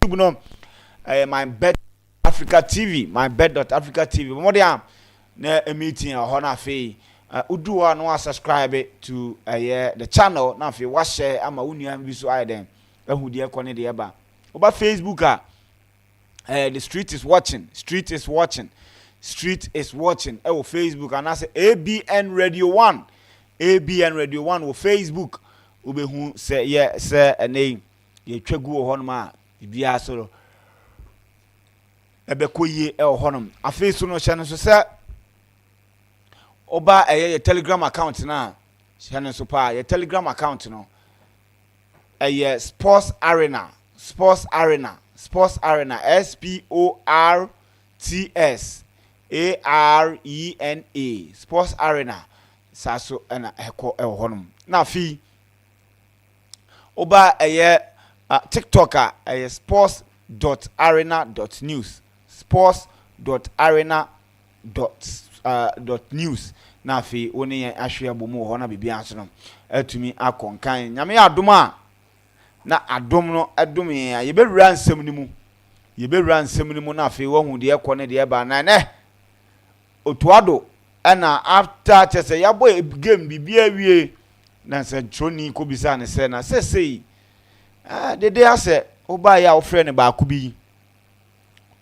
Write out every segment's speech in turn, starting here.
YouTube no my bet Africa TV, my bet.Africa TV. More than a meeting or honor fee. Udu no subscribe to the channel. Now if you watch share, I'm a unia visu iden. Who dear kone de eba. About Facebook the street is watching. Street is watching. Street is watching. Facebook and I say ABN Radio 1. ABN Radio 1 or Facebook. Ube who say yeah say a name. Ye twegu honma. Bia solo. Ebe koye honum. Afi so no channel so say oba your Telegram account na. Channel so pa your Telegram account no. Sports Arena. Sports Arena. Sports Arena. SPORTSARENA. Sports Arena. Saso ena heko honum. Na fi oba TikToker sports.arena.news. Sports.arena.news. Na fi woni ahwe bomu ho na bibia nso no atumi akonkan nyame adoma na adom no adom ye bewura nsem ni mu na fi wo hu de ekone de ba na otuado na after chese yabo game bibia wie na se troni ko bisa ne se na sei dede ase oba ya ofre ne ba ku bi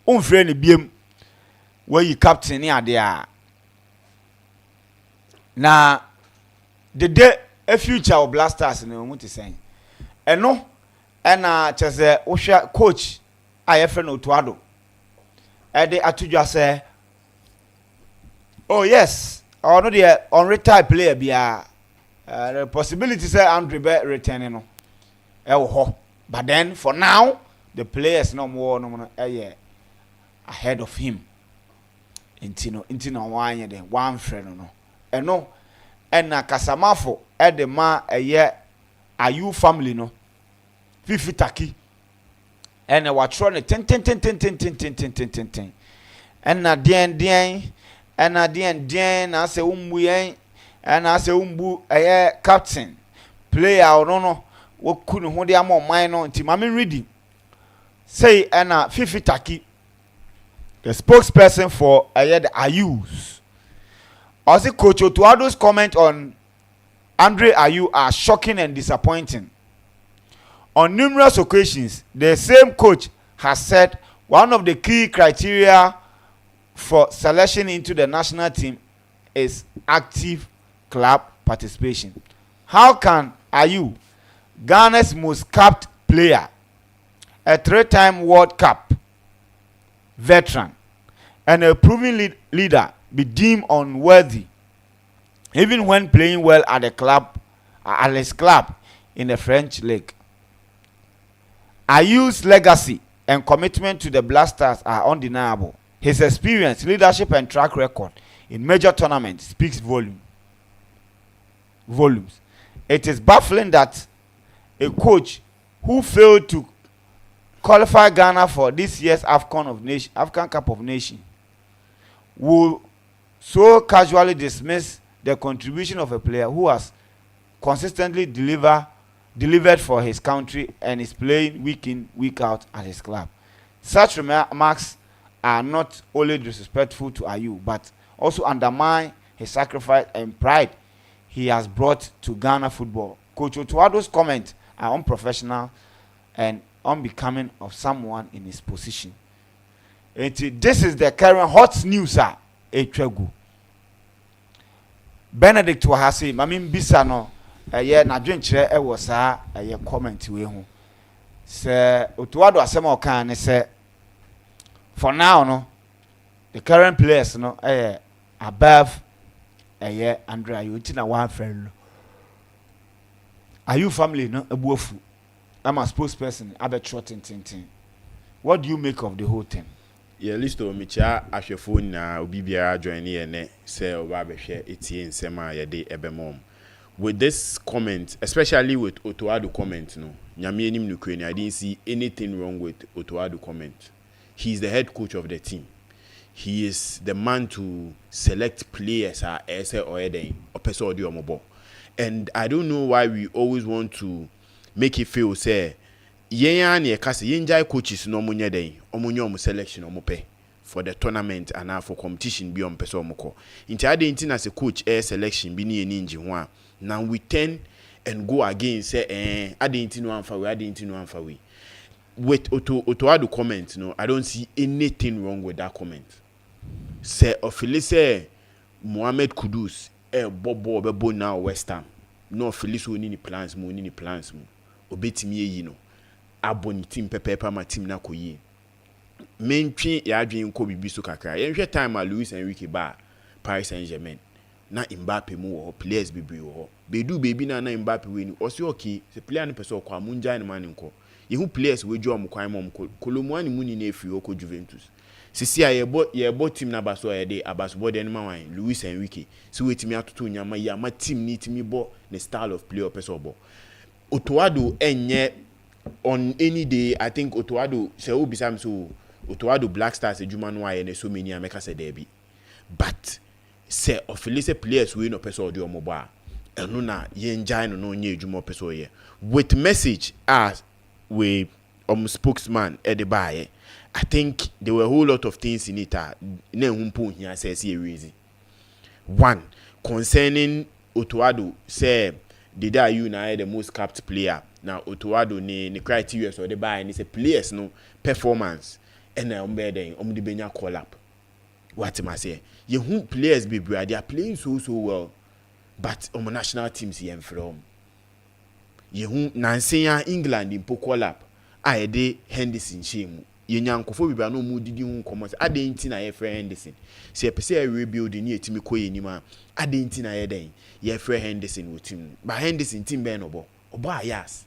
onfre ne biem wayi captain ni ade a na dede a future of Blasters ne mu te sen eno na chese wo hwa coach ayefre no otuado de atudwa se oh yes or no the on retired player bia the possibility say Andre be returning no ho but then for now the players no more no ahead of him intino wanye den one friend no eno na kasamafo de ma ayu family no fifitaki ena watro ne ten ena den ena den na se umbu yen ena se umbu captain player no wo ku ne ho de am man no nti ma me ready say ena fifitaki the spokesperson for the Ayus. Also, Coach Otuado's comment on Andre Ayew are shocking and disappointing. On numerous occasions, the same coach has said one of the key criteria for selection into the national team is active club participation. How can Ayew, Ghana's most capped player, a 3-time World Cup veteran and a proven leader, be deemed unworthy even when playing well at his club in the French league? Ayew's legacy and commitment to the Blasters are undeniable. His experience, leadership and track record in major tournaments speaks volumes. It is baffling that a coach who failed to qualify Ghana for this year's African Cup of Nations will so casually dismiss the contribution of a player who has consistently delivered for his country and is playing week in, week out at his club. Such remarks are not only disrespectful to Ayew, but also undermine his sacrifice and pride he has brought to Ghana football. Coach Otuado's comments are unprofessional and unbecoming of someone in his position. This is the current hot news. Benedict Wahasi, Mamim Bisano, na dwenkyerɛ ɛwɔ saa comment we ho. Sɛ Otuado asɛm ɔka ne sɛ for now no the current players no above Andre Ayew nti na one friend no. Ayew family no ebuofu. I'm a spokesperson. Abetro tin. What do you make of the whole thing? Yeah, list of micha ahwefo na obi bia join here ne say oba behwe etie nsema ye de ebemom. With this comment, especially with Otuado comment no, nyame enim no kweni, I didn't see anything wrong with Otuado comment. He's the head coach of the team. He is the man to select players as or eden or person or the. And I don't know why we always want to make it feel say yen ya kase yen jai coaches no munye den omunye omu selection omu pe for the tournament and for competition bi on pese omuko nti ade nti na se coach air selection bi ni eni nji ho a now we turn and go again say ade nti no amfa we ade nti no amfa we with Otoado comment no I don't see anything wrong with that comment say ofili say Mohamed Kudus bobo bebo now West Ham no ofili so ni plans mo obetimi yi no aboni team pepepa ma team na koyi mentwi ya adwen ko bibi so kakra yenhwe time a Luis Enrique ba Paris Saint-Germain na Mbappe mu wo players bibi wo bedu baby na Mbappe we ni osi okay se player no pese okwa munja ni man nko yehu players we jo amkwan mom Kolomwani muni na efi oko Juventus sisi a yebo team na baso yede abaso de ma wan Luis Enrique si wetimi atoto nyama ya ma team ni timi bo ne style of play pese obo Otoado enye on any day I think Otoado se obi sam so Otoado Black Stars ejuma no aye ne so many ameka se there be but se officially players we no person odi omobo a enu na ye njai no nye ejuma person ye with message as we spokesman Edibaye I think there were a whole lot of things in it na humpo hia says here reason one concerning Otoado say did you na the most capped player now Otoado ni criteria so the buy ni say players no performance and then the benya call up what am I say you who players be they are playing so well but national teams here from you who Nancy England in call up I de Henderson shame you nyankofo bi ba no mu didi hu komot ade nti na ye frɛ Henderson se e pese rebuild ni etimi koye ni ma ade nti na ye den ye frɛ Henderson wo team ba Henderson team be no obo ayas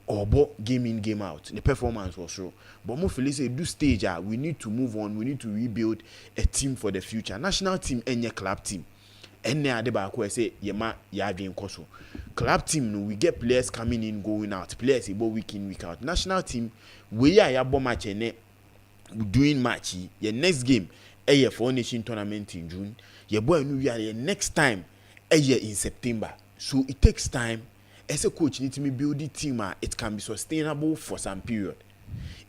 obo game in game out the performance was show but mo feel say do stage we need to move on, we need to rebuild a team for the future. National team enye club team enne ade ba ko say ye ma ya adwen koso club team no we get players coming in going out players ebo week in week out. National team we ya bo match ene doing match ye next game eye for nation tournament in June ye bo anu wi next time eye in September, so it takes time. As a coach need to build the team it can be sustainable for some period.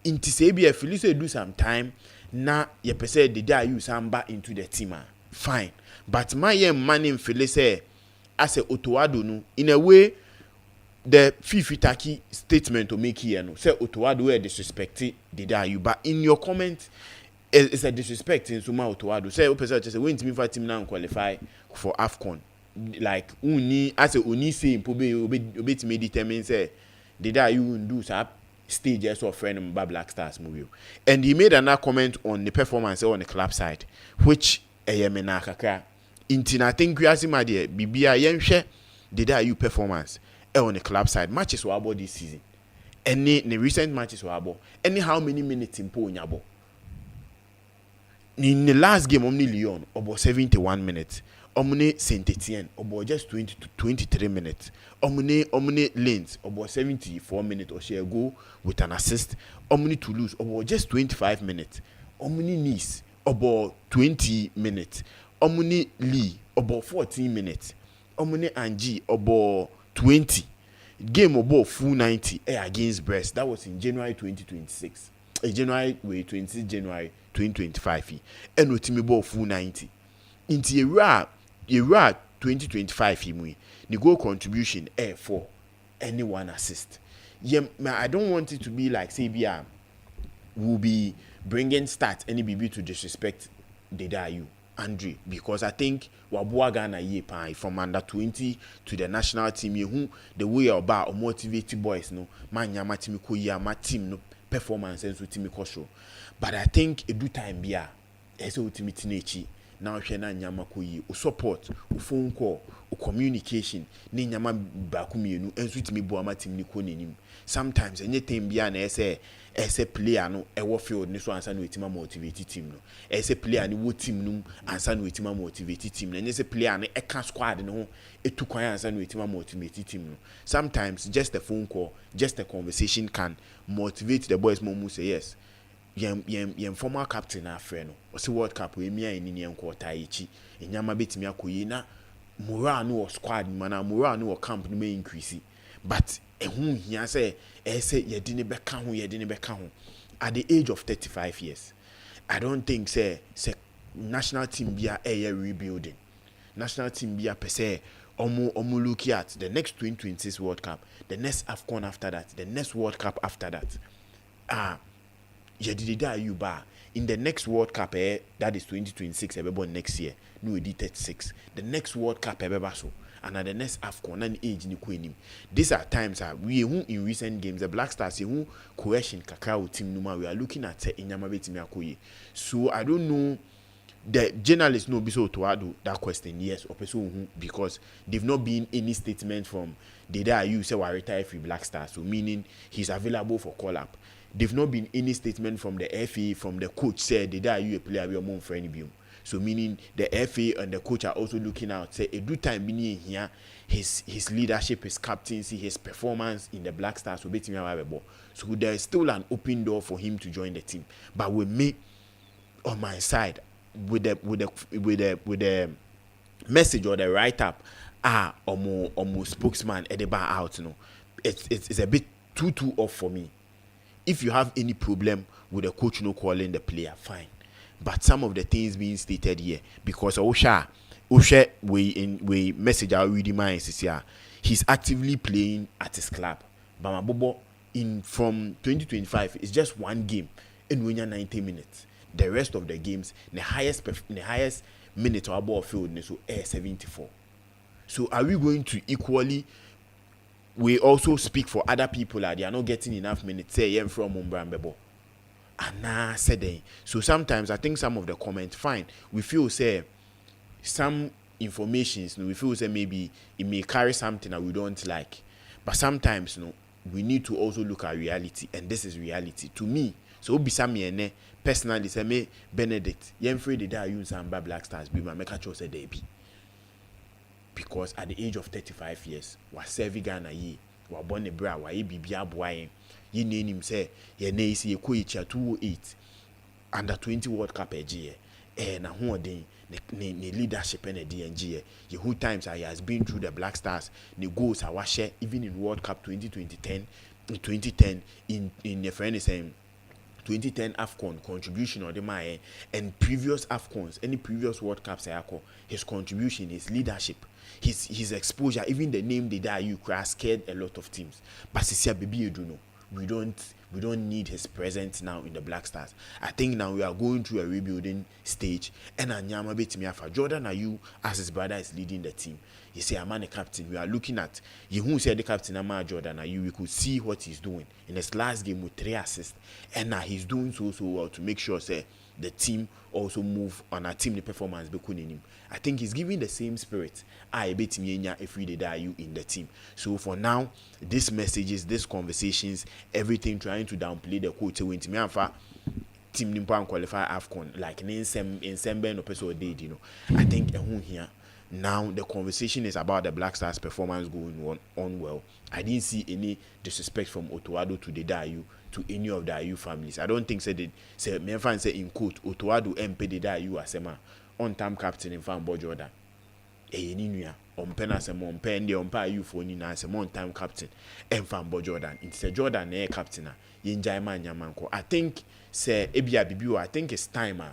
Inti say be if you say do some time na ye pese the day you samba into the team fine, but my money in feel say as a Otoado no in a way the Fifitaki statement to make here no say Otoado we disrespect the day you, but in your comment it's a disrespect in Suma Otoado say opesa say when team for team now qualify for AFCON like uni as a uni say obetime determine say did I you do some stage as of friend Black Stars movie, and he made another comment on the performance on the club side which mena kakra inti na think we asima there bibia yenhwe did I you performance on the club side matches were about this season any the recent matches were about any how many minutes in po nyabo in the last game omni Lyon about 71 minutes Omne Saint-Etienne about just 20 to 23 minutes. Omne Lens about 74 minutes or share go with an assist. Omne Toulouse about just 25 minutes. Omne Nice about 20 minutes. Omne Lee about 14 minutes. Omne Angie about 20. Game about full 90 against Brest. That was in January 2026. January 2025. And with me about full 90. Into a 2025 him the goal contribution for anyone assist. I don't want it to be like say will be bringing stats any BB to disrespect you Andre, because I think Wabua Ghana ye pie from under 20 to the national team who the way about or motivated boys no man ya matimi ko ya my team no performance and so team show, but I think a do time bia ese ultimate nechi now shena nyama koyi o support o phone call o communication ni nyama baku mienu enso timi bo amatim ni ko nenim sometimes anything bia na ese player no e wo field ni so ansa no etima motivate team no ese player ni wo team no ansa no etima motivate team no ese player no e ka squad no etu kwan ansa no etima motivate team no sometimes just a phone call, just a conversation can motivate the boys more say yes yem former captain afre no o se world cup we mia ni enko taichi enyama betimi akoyi na morale no squad mana morale no camp no may increase, but ehun hia say yedi ne beka ho at the age of 35 years. I don't think say national team be a rebuilding. National team be a per se omu look at the next 2026 World Cup, the next AFCON after that, the next World Cup after that. You ba in the next World Cup that is 2026 next year no edi 36 the next World Cup so and at the next AFCON and age ni kwenim. These are times we who in recent games the Black Stars who cohesion kakra team numa we are looking at inyama betimi akoye. So I don't know, the journalists know so to add that question, yes or person because they've not been any statement from the day you say we retire free Black Stars, so meaning he's available for call up. They've not been any statement from the FA, from the coach said the day you a player we are more for any bill. So meaning the FA and the coach are also looking out. Say a do time being here, his leadership, his captaincy, his performance in the Black Stars will be team available. So there is still an open door for him to join the team. But with me on my side, with the message or the write up, almost spokesman at the bar out, it's a bit too off for me. If you have any problem with the coach no calling the player, fine. But some of the things being stated here, because Osha we message our reading minds is here. He's actively playing at his club. But Bobo from 2025 it's just one game in winning 90 minutes. The rest of the games, the highest minute or ball field so 74. So are we going to equally? We also speak for other people that they are not getting enough minutes. Say from Mumbambebo. And said so sometimes I think some of the comments fine. We feel say some informations, we feel say maybe it may carry something that we don't like. But sometimes we need to also look at reality, and this is reality to me. So Bisami personally say me Benedict, Yemfrey the day use some Black Stars be my make a choice a day. Because at the age of 35 years, was serving Ghana ye, was born a bra, wa ye bibia boy, ye name him say, ye nay see a quitcha 208 under 20 World Cup a year, and a whole day, ne leadership and a DNG, ye who times I has been through the Black Stars, ne goals I was share even in World Cup 2010 in the friend is saying 2010 AFCON contribution or the my and previous AFCONs, any previous World Cups his contribution, his leadership, his exposure, even the name they die you scared a lot of teams. But Sisia baby you do know. We don't need his presence now in the Black Stars. I think now we are going through a rebuilding stage and Anyama Betimiafa Jordan Ayew as his brother is leading the team. You say I'm a captain. We are looking at who said the captain Ama Jordan Ayew. We could see what he's doing in his last game with 3 assists, and now he's doing so well to make sure say the team also move on a team the performance between him. I think he's giving the same spirit I bet me every day that you in the team. So for now, these messages, these conversations, everything trying to downplay the coach to win to me and for team nimpa qualify AFCON like in Sembe no person did, I think here now the conversation is about the Black Stars performance going on well. I didn't see any disrespect from Otoado to the Dayu to any of the Ayew families. I don't think say me fan say in quote Otoado MP the Dayu asema on time captain in fan Jordan. Ninuya on pen as a mon pen the umpire you for ni as a on time captain and fan Jordan. It's a Jordan air captain. Yinjaiman Yamanko. I think say Ebia Bibu, I think it's time.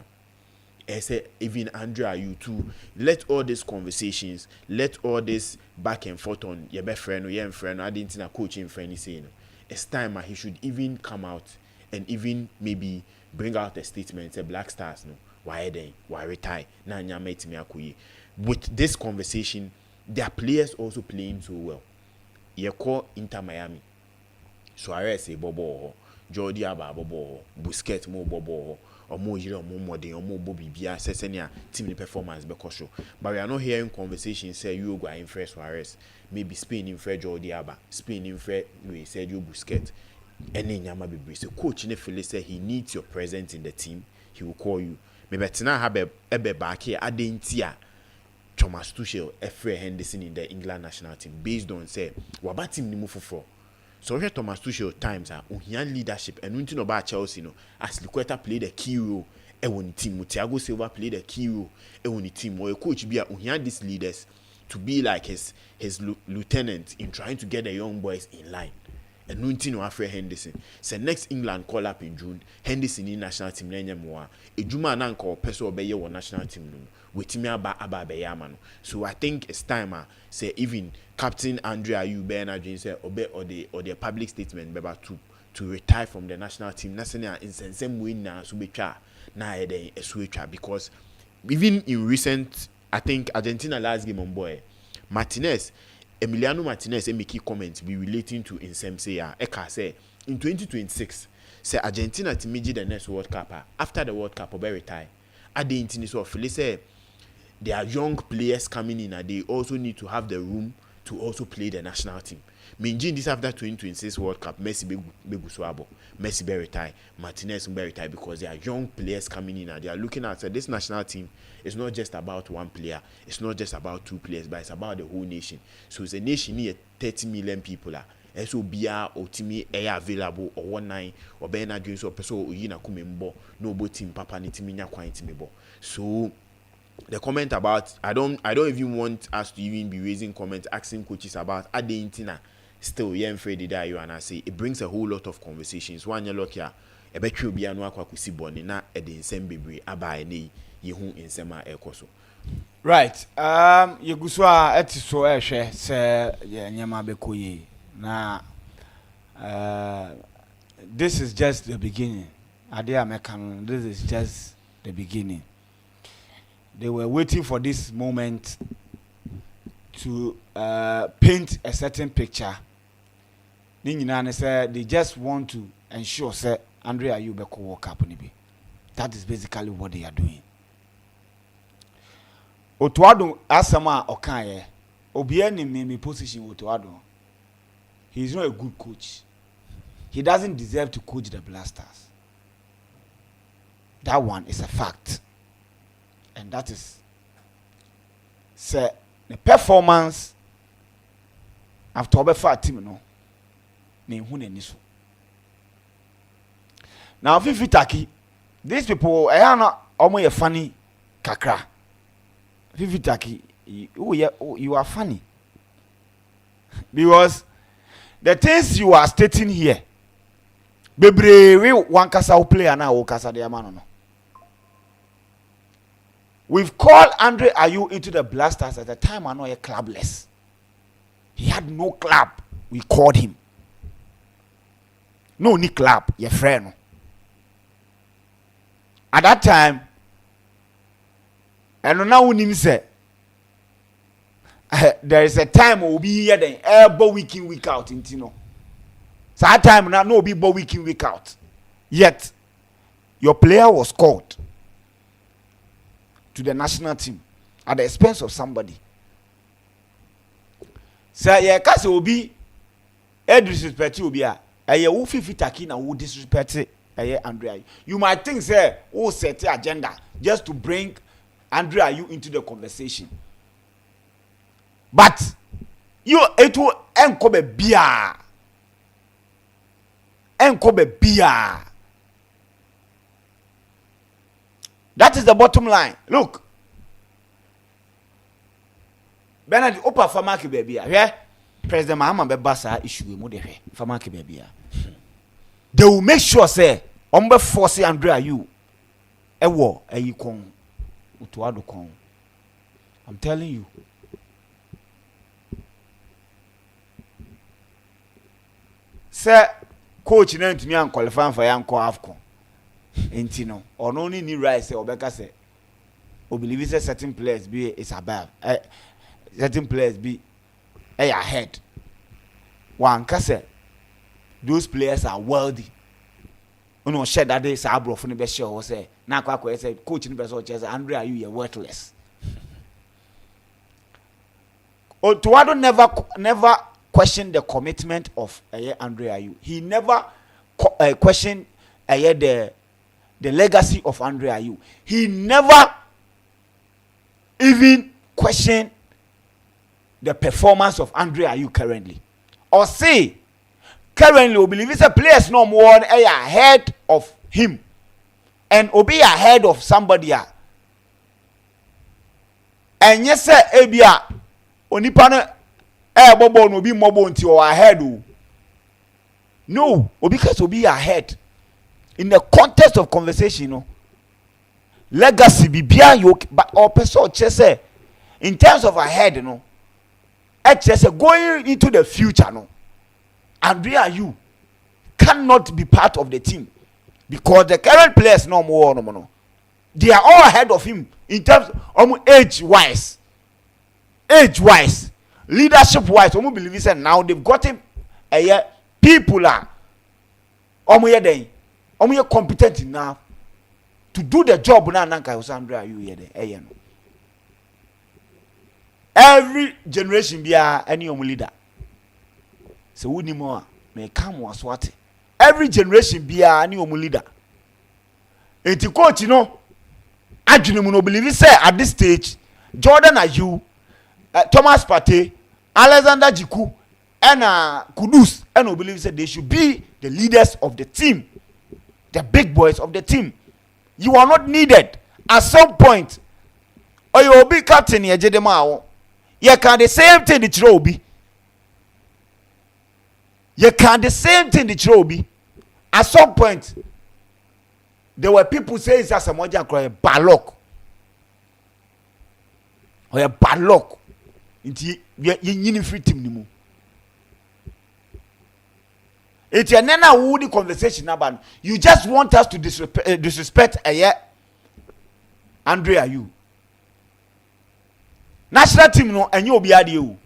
I say even Andrea, you too. Let all these conversations, let all this back and forth on your best friend or your friend. I didn't know coaching friend is saying it's time he should even come out and even maybe bring out a statement. Say Black Stars no, why then why retire? Na nyameti me akuyi. With this conversation, their players also playing so well. You call Inter Miami. Suarez say bobo, Jordi Alba bobo, Busquets mo bobo. Or more year or more modern or more Bobby Bia Sesenia team performance because but we are not hearing conversations say you go in fresh Suarez, maybe Spain in fresh Jordi Alba, Spain in fresh we said you Busquets, and then Yama be so coach in the field say he needs your presence in the team, he will call you. Maybe Tina have a back here, I didn't see Thomas Tuchel, Efre Henderson in the England national team based on say what team ni move for. So here Thomas Tuchel times uhian leadership and unti no ba Chelsea no as Liqueta play the key role e won team Thiago Silva play the key role e won team or a coach be uhian these leaders to be like his lieutenant in trying to get the young boys in line. And nothing no after Henderson. So next England call up in June. Henderson in national team nenya moa. Ejuma na nko person obeye wo national team no. Wetimi aba be yamano. So I think it's time say even Captain Andre Ayew Bernard say obe or the public statement beba to retire from the national team. Na senior in same way na so betwa na e den esuetwa because even in recent I think Argentina last game on boy Martinez Emiliano Martinez make comment be relating to Insem say Eka say in 2026 say Argentina to meet the next World Cup after the World Cup or retire. At the internet so say there are young players coming in and they also need to have the room to also play the national team. Minjin this after 2026 World Cup, Messi be Swabo, Messi be retire, Martinez be retire because there are young players coming in and they are looking at this national team. It's not just about one player, it's not just about two players, but it's about the whole nation. So it's a nation here 30 million people so bia otimi available or 19 or Bernard Jones or person oyina kumembo no bo team papa ni timi nya kwan timi bo. So the comment about I don't even want us to even be raising comments asking coaches about Adentina still Freddy that you and I say it brings a whole lot of conversations. One year look here e betwe bia no akwa kusi boni na e de nsem bebre aba ne yehu nsema ekoso. Right. Yeguso a etiso ehwe se ye nyama bekoye na this is just the beginning. Ade American, this is just the beginning. They were waiting for this moment to paint a certain picture. They just want to ensure say Andre Ayew beko World Cup nibi. That is basically what they are doing. Otuado asama okaye obiye ni me position Otuado. He is not a good coach. He doesn't deserve to coach the Blasters. That one is a fact. And that is say the performance after obefa team no me hu nani so. Now Fifi Taki, these people na omo ye funny kakra. Fifi Taki, you are funny. Because the things you are stating here bebre we one kasa player na o kasa de amano no. We've called Andre Ayew into the Blasters at the time I know he clubless. He had no club. We called him. No ni club, your friend. At that time, and now we need say there is a time we'll be here then every week in week out in Tino. So that time now no be week in week out. Yet your player was called to the national team at the expense of somebody. So yeah, cause will be a disrespect will be a wo Fifi Taki na wo disrespect Andre Ayew. You might think say who set the agenda just to bring Andre Ayew into the conversation. But you it will enkobe bia. That is the bottom line. Look. Bernard opa famaki baby. Yeah? President Mahama be basa issue mu de hwe. Famaki baby. They will make sure say ombe force Andre Ayew ewo ayi kon utuado kon. I'm telling you. Say coach na ntumi an qualify for yan ko AFCON. Enti no or no ni right say obeka say o believe say certain players be is above certain players be ahead one can say those players are wealthy no share that they say abro for be sure say na kwa say coach ni be so say Andre Ayew you worthless. Otuado never questioned the commitment of Andre Ayew. He never questioned the legacy of Andre Ayew. He never even questioned the performance of Andre Ayew currently. Or say, currently, we believe it's a players no more ahead of him. And will be ahead of somebody. And yes, sir, Ebia, onipa no bobo no obi mobo nti o ahead o. No, obi case obi ahead. In the context of conversation, no. Legacy be behind you, but or person say in terms of ahead, no. Say going into the future, no. Andrea, you cannot be part of the team because the current players no more, no. They are all ahead of him in terms of age wise, leadership wise. Believe he said now they've got him. People are competent enough to do the job now. Andrea, you here? Every generation be any leader. So we need more. May come was what? Every generation be any leader. And to coach, you know, I do not believe say at this stage, Jordan Ayew, Thomas Partey, Alexander Jiku, and Kudus, and I believe say they should be the leaders of the team, the big boys of the team. You are not needed at some point. Or you will be captain here, Jedemao. You can the same thing the Chirobi. You can the same thing the Chirobi. At some point, there were people saying it's a moja cry bad luck. Or a bad luck. You free team anymore. It's a nana woody conversation about you just want us to disrespect Andrea you. National team no and you be ade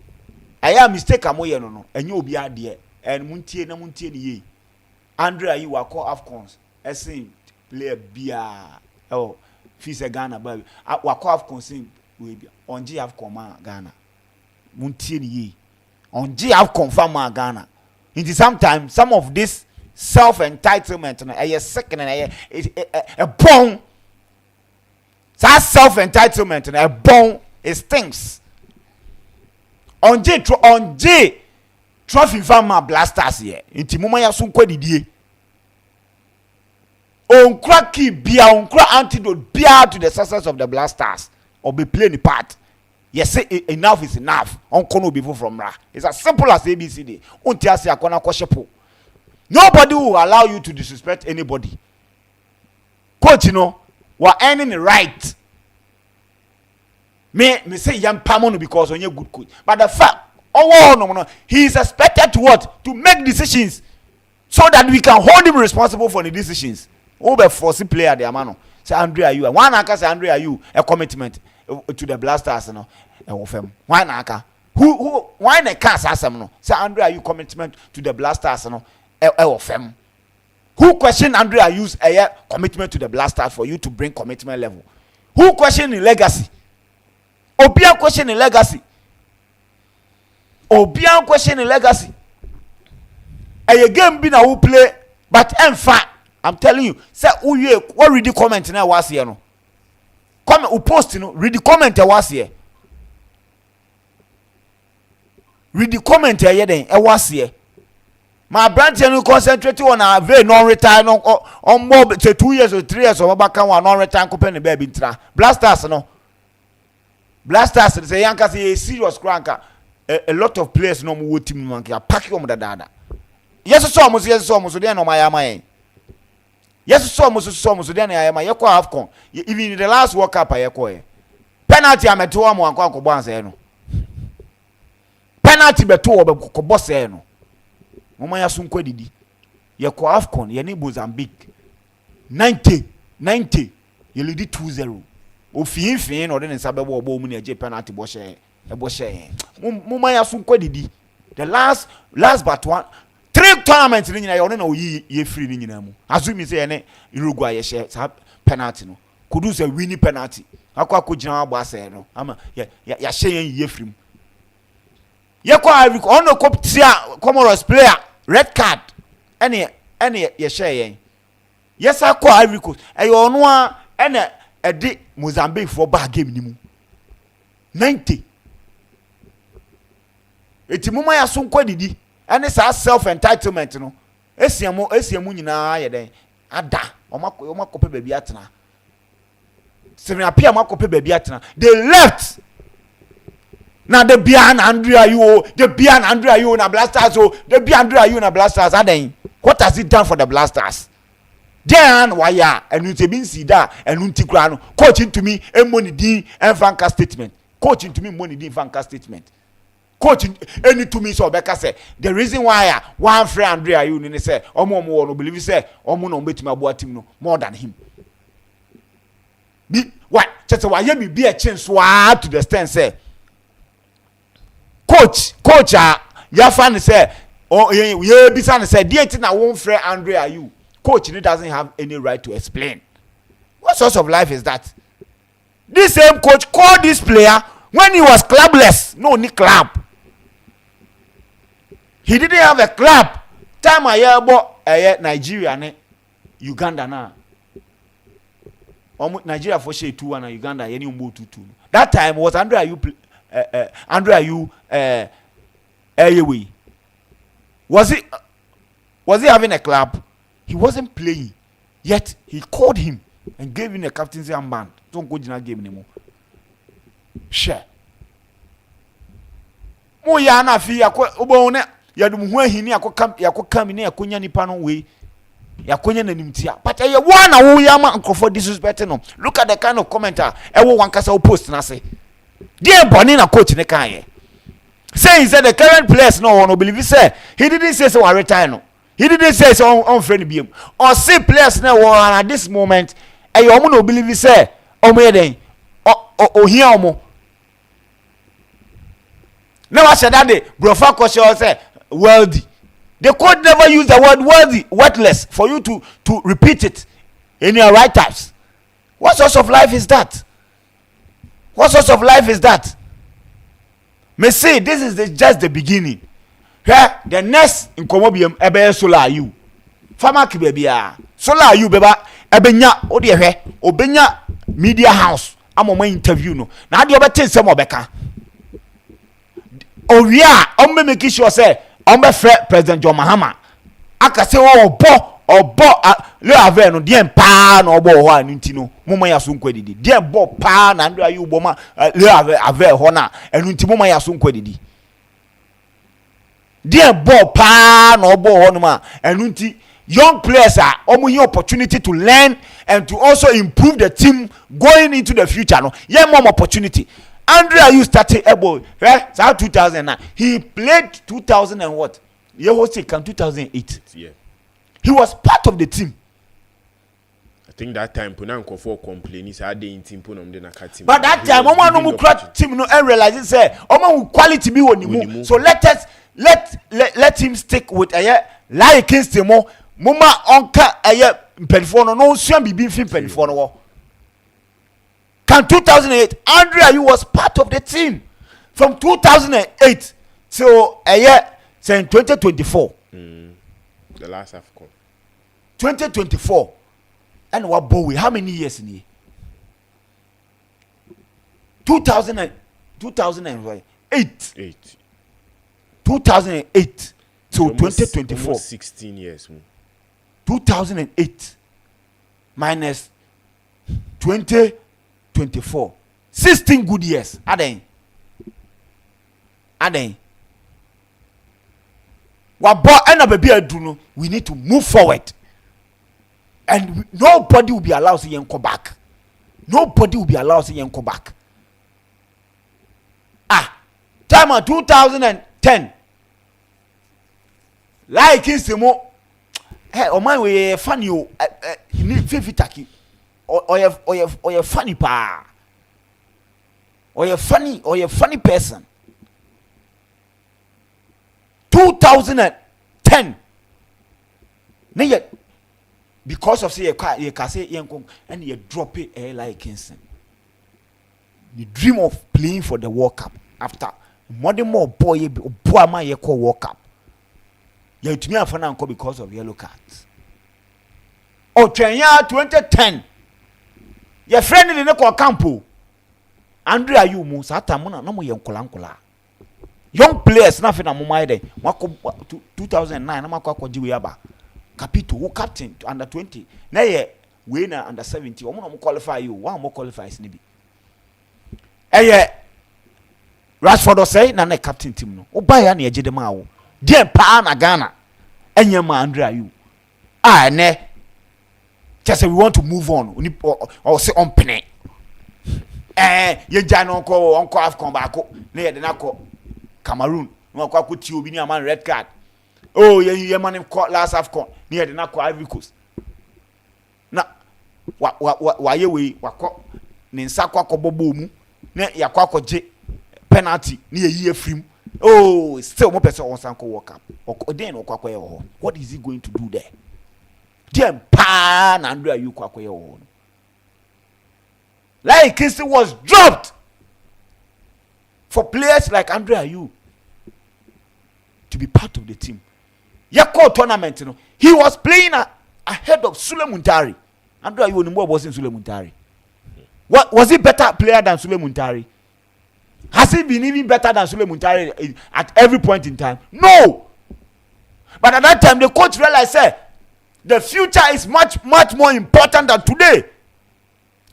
I am mistake amoye no and you be ade and muntie ni Andrea you are call AFCONs esin player bia fees Ghana baby wa call AFCONs we be on G AFCON Ghana muntie ni on G AFCON fama Ghana. It is sometimes some of this self-entitlement and second and a bone. That self-entitlement and a bone it stinks. On J trophy farmer blasters here. Inti muma ya sunkwe didie. On cracky bia on crack antidote bia to the success of the blasters or be playing the part. Yes, say enough is enough. On kono be from ra. It's as simple as ABCD. Unti ase akona kwashepo. Nobody will allow you to disrespect anybody. Coach, you know, we're earning the right. Me say young Pamono because on your good coach. But the fact, no, he is expected to what? To make decisions so that we can hold him responsible for the decisions. Over forcing player the amano. Say Andrea, you one aka say Andrea, you a commitment to the blasters, no. Why naka? Who why na cast asem no? Say Andrea, you commitment to the blasters, no. Who question Andrea use a commitment to the blasters for you to bring commitment level? Who question the legacy? Obia question the legacy. Obia question the legacy. A game be na who play, but in fact, I'm telling you, say who you what read the comment now was here no. Comment who post no read the comment was here. Read the comment here then was here. My branch you concentrate on a very non-retire on more say 2 years or 3 years or back one non-retire company baby tra. Blasters no. Blasters say yanka say a serious cranker. A lot of players no more team monkey pack you on the dada. Yes so then no my yes so then I am a AFCON. Even in the last World Cup I penalty am to am wan kwa boss no. Penalty be to be boss no. Mama ya sun kwadidi ye ko AFCON ye ni Mozambique 90 ye lead 2-0 ofin no de nsa be bo mu na je penalty bo she mama ya sun kwadidi the last but one 3 tournaments ni nyina ye no na oyi ye free ni nyina mu azumi say ye Uruguay ye she penalty no kudu say winning penalty akwa gina agba ase no ama ya she ye free mu ye kwa Ivory on no koptia Comoros player red card any ye share yen yes akwa Ivory Coast e yo no a ene e de Mozambique for bad game ni mu 90 eti muma ya so nkwa didi ene sa self entitlement no esiamu nyina ye den ada omakope baby atena se me apia makope baby atena. They left. Now the Bian Andrea you, the Bian Andrea you na Blasters, oh, the Bian Andrea you na Blasters. What has it done for the Blasters? Then why ya and you mean see that and untigrano coaching to me a money D and fanka statement. Coaching to me money D fanka statement. Coaching any to me so Becca say the reason why one friend Andrea you say more no believe say no bet my boy team no more than him. Be what just why you be a chance to the stand say coach ya fan say oh yeah bisan say the thing na one friend Andrea you coach doesn't have any right to explain. What sort of life is that? This same coach called this player when he was clubless. No ni club. He didn't have a club. Time I hear about Nigeria and Uganda now. Nigeria for share 2-1 and Uganda any 2-2. That time was Andrea you was he having a club? He wasn't playing. Yet he called him and gave him a captaincy armband. Don't go to that game anymore. Share. Mo ya na fi obone ya dum ho ahini yakokam ne yakonya nipa no we yakonya nanimtia but ye one na wo ya ma nkofo disrespect no. Look at the kind of commenter ewo wankasa wo post na say dey boni na coach ne kan ye say he said the current players no believe say he didn't say so retire no. He didn't say so on friend BM or see players now at this moment and you no believe say omeden o here omo now I said that day brofa question say wealthy. The court never use the word worthy, worthless for you to repeat it in your write-ups. What sort of life is that? What sort of life is that? May say this is just the beginning. Here, the next in Comobium ebe solar you. Farmer kibebia. Solar you beba ebenya ode obenya media house. Amoma interview no. Na ade obete nsem obeka. Owia make sure say President John Mahama. Aka say obo le ave no dem pa na obo ho anunti no moma ya so nkwadidi. Dem bo pa na ndo ayu boma le ave ho na anunti moma ya so nkwadidi. Dear Bob pa no bo honuma and young players are almost opportunity to learn and to also improve the team going into the future. No, yeah, more opportunity. Andrea, you started able, right? 2009. He played 2000 and what? Yeah, was it 2008? Yeah, he was part of the team. I think that time Punanko for complaining, so I didn't team Punam de Nakati. But that time, Oman no crack team no and realize it say Oman quality be on the so let him stick with a like against him more mama onka a periphone no swan be fin periphone. Can 2008 Andrea you was part of the team from 2008 so a year saying 2024 the last AFCON 2024 and what Bowie how many years in here 2008 2008 to 2024 almost 16 years 2008 minus 2024 16 good years aden what boy and baby adu no we need to move forward and nobody will be allowed to yanko back time of 2010 like insemo hey o man we funny o ni fifitaki or you funny pa or you funny person 2010 ne yet because of say you can say yanko and you drop it like Kingston the dream of playing for the World Cup after modern more boy ma ye call World Cup you to me afana anko because of yellow cards o twenya 2010 your friend in the campo Andrea you mu sata mu na mo ye nkola young players na fe na mo mai dey 2009 na makwa jiwe aba capito who captain under 20 na ye we na under 17 omo no qualify you one more qualifies ni bi Rashford say na na captain team no oba ya na eje dem awo dem pa na Ghana enye ma Andrea you ne just say we want to move on or say on pene ye ja no onko AFCON baako na ye de na ko Cameroon no akwa ti obi ni am red card oh ye man last AFCON na ye de na ko Ivory Coast na wa ye we wakọ ne nsa kwa kobobo mu na yakwa koje penalty ni ye afrim oh still mo person on sanko world cup then okwa ho what is he going to do there dem pa na Andrea you kwa ho like it was dropped for players like Andrea you to be part of the team. Yako tournament you know, he was playing ahead of Sule Muntari. Andrea you know was in Sule Muntari. What was he better player than Sule Muntari? Has he been even better than Sule Muntari at every point in time? No. But at that time, the coach realized the future is much more important than today.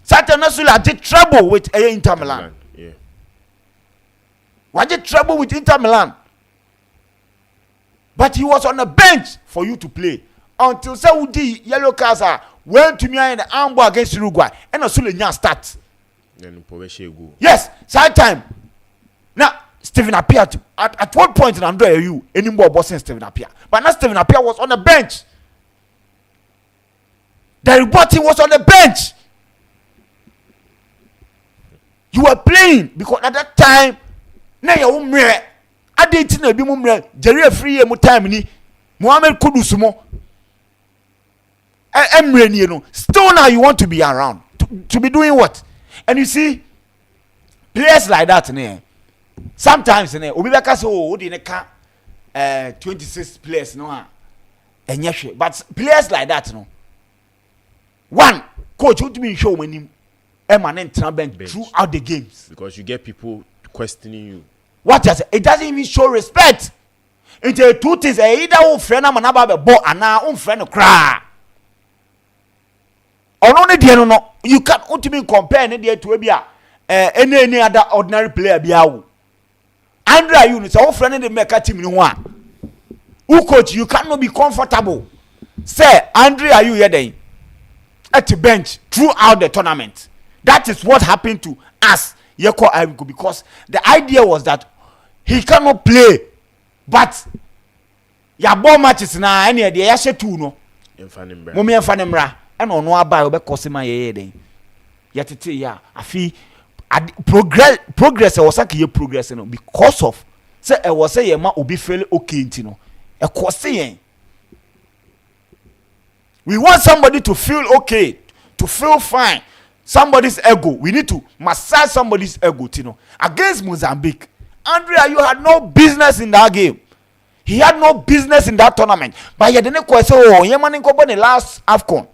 Certainly, Sule did trouble with Inter Milan. Yeah. Why did trouble with Inter Milan? But he was on the bench for you to play until Saudi yellow cards went to me in the ambo against Uruguay and Sule nya start. Then go. Yes, side time. Now, Stephen Appiah, at what point in Andrea you anymore bossing Stephen Appiah? But now Stephen Appiah was on the bench. The reporting was on the bench. You were playing because at that time, now you umre. I didn't know be umre. Jerry free mu time ni. Mohamed Kudus mo. Emre ni no. Still now you want to be around to be doing what? And you see, players like that, sometimes obi beka say oh dey ka 26 players no enye but players like that no one coach would be show when him emanent bench throughout the games because you get people questioning you. What I say, it doesn't even show respect. Into two things either one friend am na ba be ball and na friend cry. Only dey no you can ultimately compare ne dey to be any other ordinary player biawo. Andrea you say our friend dey make a team ni ho a. Who coach you cannot be comfortable. Say Andrea you here then at the bench throughout the tournament. That is what happened to us Yeko Ivory because the idea was that he cannot play but ya ball matches na any dey ya she two no. Mo me mra and ono aba obekosima ye den. Yetete ya afi progress was like ye progress no because of say e was say ye ma obi feel okay nti no e kwose yen. We want somebody to feel okay, to feel fine. Somebody's ego. We need to massage somebody's ego, Tino. Against Mozambique, Andrea, you had no business in that game. He had no business in that tournament. But you didn't say, oh, you man in the last AFCON.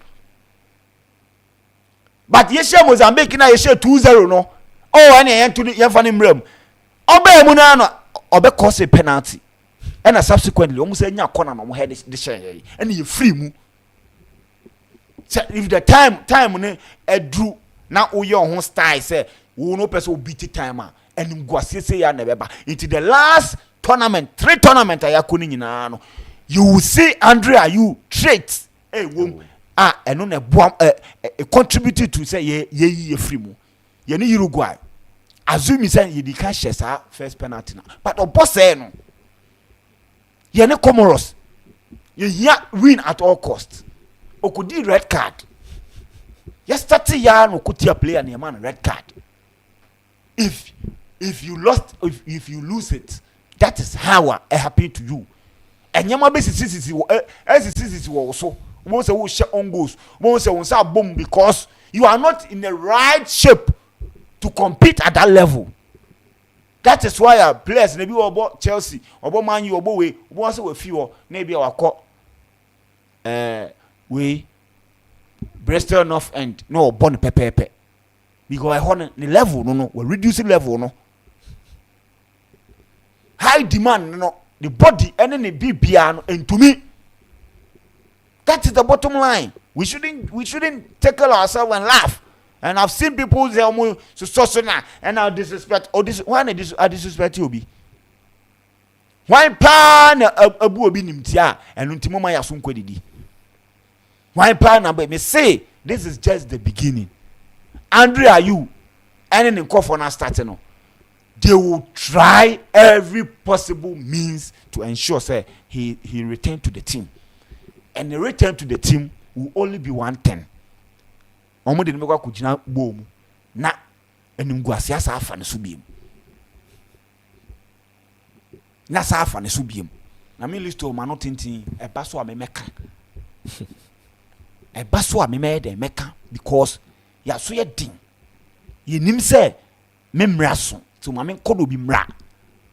But you share Mozambique now, you share 2-0, no? Oh, and you to the funny room. Obe Munano, Obe cause a penalty. And subsequently, almost any corner no head the share. And you free mu. So if the time drew now your own style say we no person will beat the timer and go say ya never into the last tournament 3 tournament ayakuni nyina no you will see Andrea you traits wom and no boam contributed to say ye free mu ye ni Uruguay assume say ye di can share first penalty na but obo say no ye ne Comoros ye win at all costs. Okudi red card. Yesterday ya no kutia player na man red card. If you lose it, that is how it happened to you. And yama be sisi wo so. Won say wo share on goals. Won say won say boom because you are not in the right shape to compete at that level. That is why players maybe obo Chelsea, obo Man U, obo we won say we few maybe our call we Bristol North End no born pepe because I want the level no we reduce the level no high demand no the body and then the BBR and to me that is the bottom line. We shouldn't tackle ourselves and laugh And I've seen people say, "Oh, so now," and I disrespect. Oh, this why I disrespect you, be. Why pan abu obi nimtia and untimo ma yasun kwedidi. Why pan na me say this is just the beginning. Andrea, you and in for now starting no. They will try every possible means to ensure say he return to the team. And the return to the team will only be 110. Omo de mekwa kujina bomu na enimguase asa afa ne so biem. Na sa afa ne so biem. Na me list o ma no tintin e ba so a me meka. E ba so a me de meka because ya so ye din. Ye nim se me mra so. So ma me nkodo bi mra.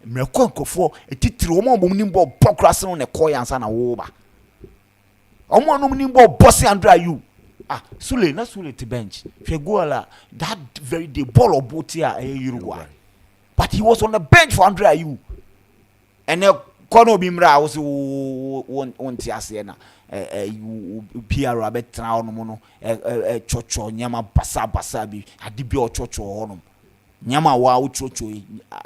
Mra konkofo etitiri omo omo nim bo pokrase no ne koy ansa na wo ba. Omo no nim bo boss Andrea you. Sule to bench. Fegola that very day ball of boat here Uruguay. But he was on the bench for Andrea you. And Kono Bimra was on Tiasiana. Pierre Rabbit Town mono chocho nyama basabi adibio chocho honum. Nyama wa uchocho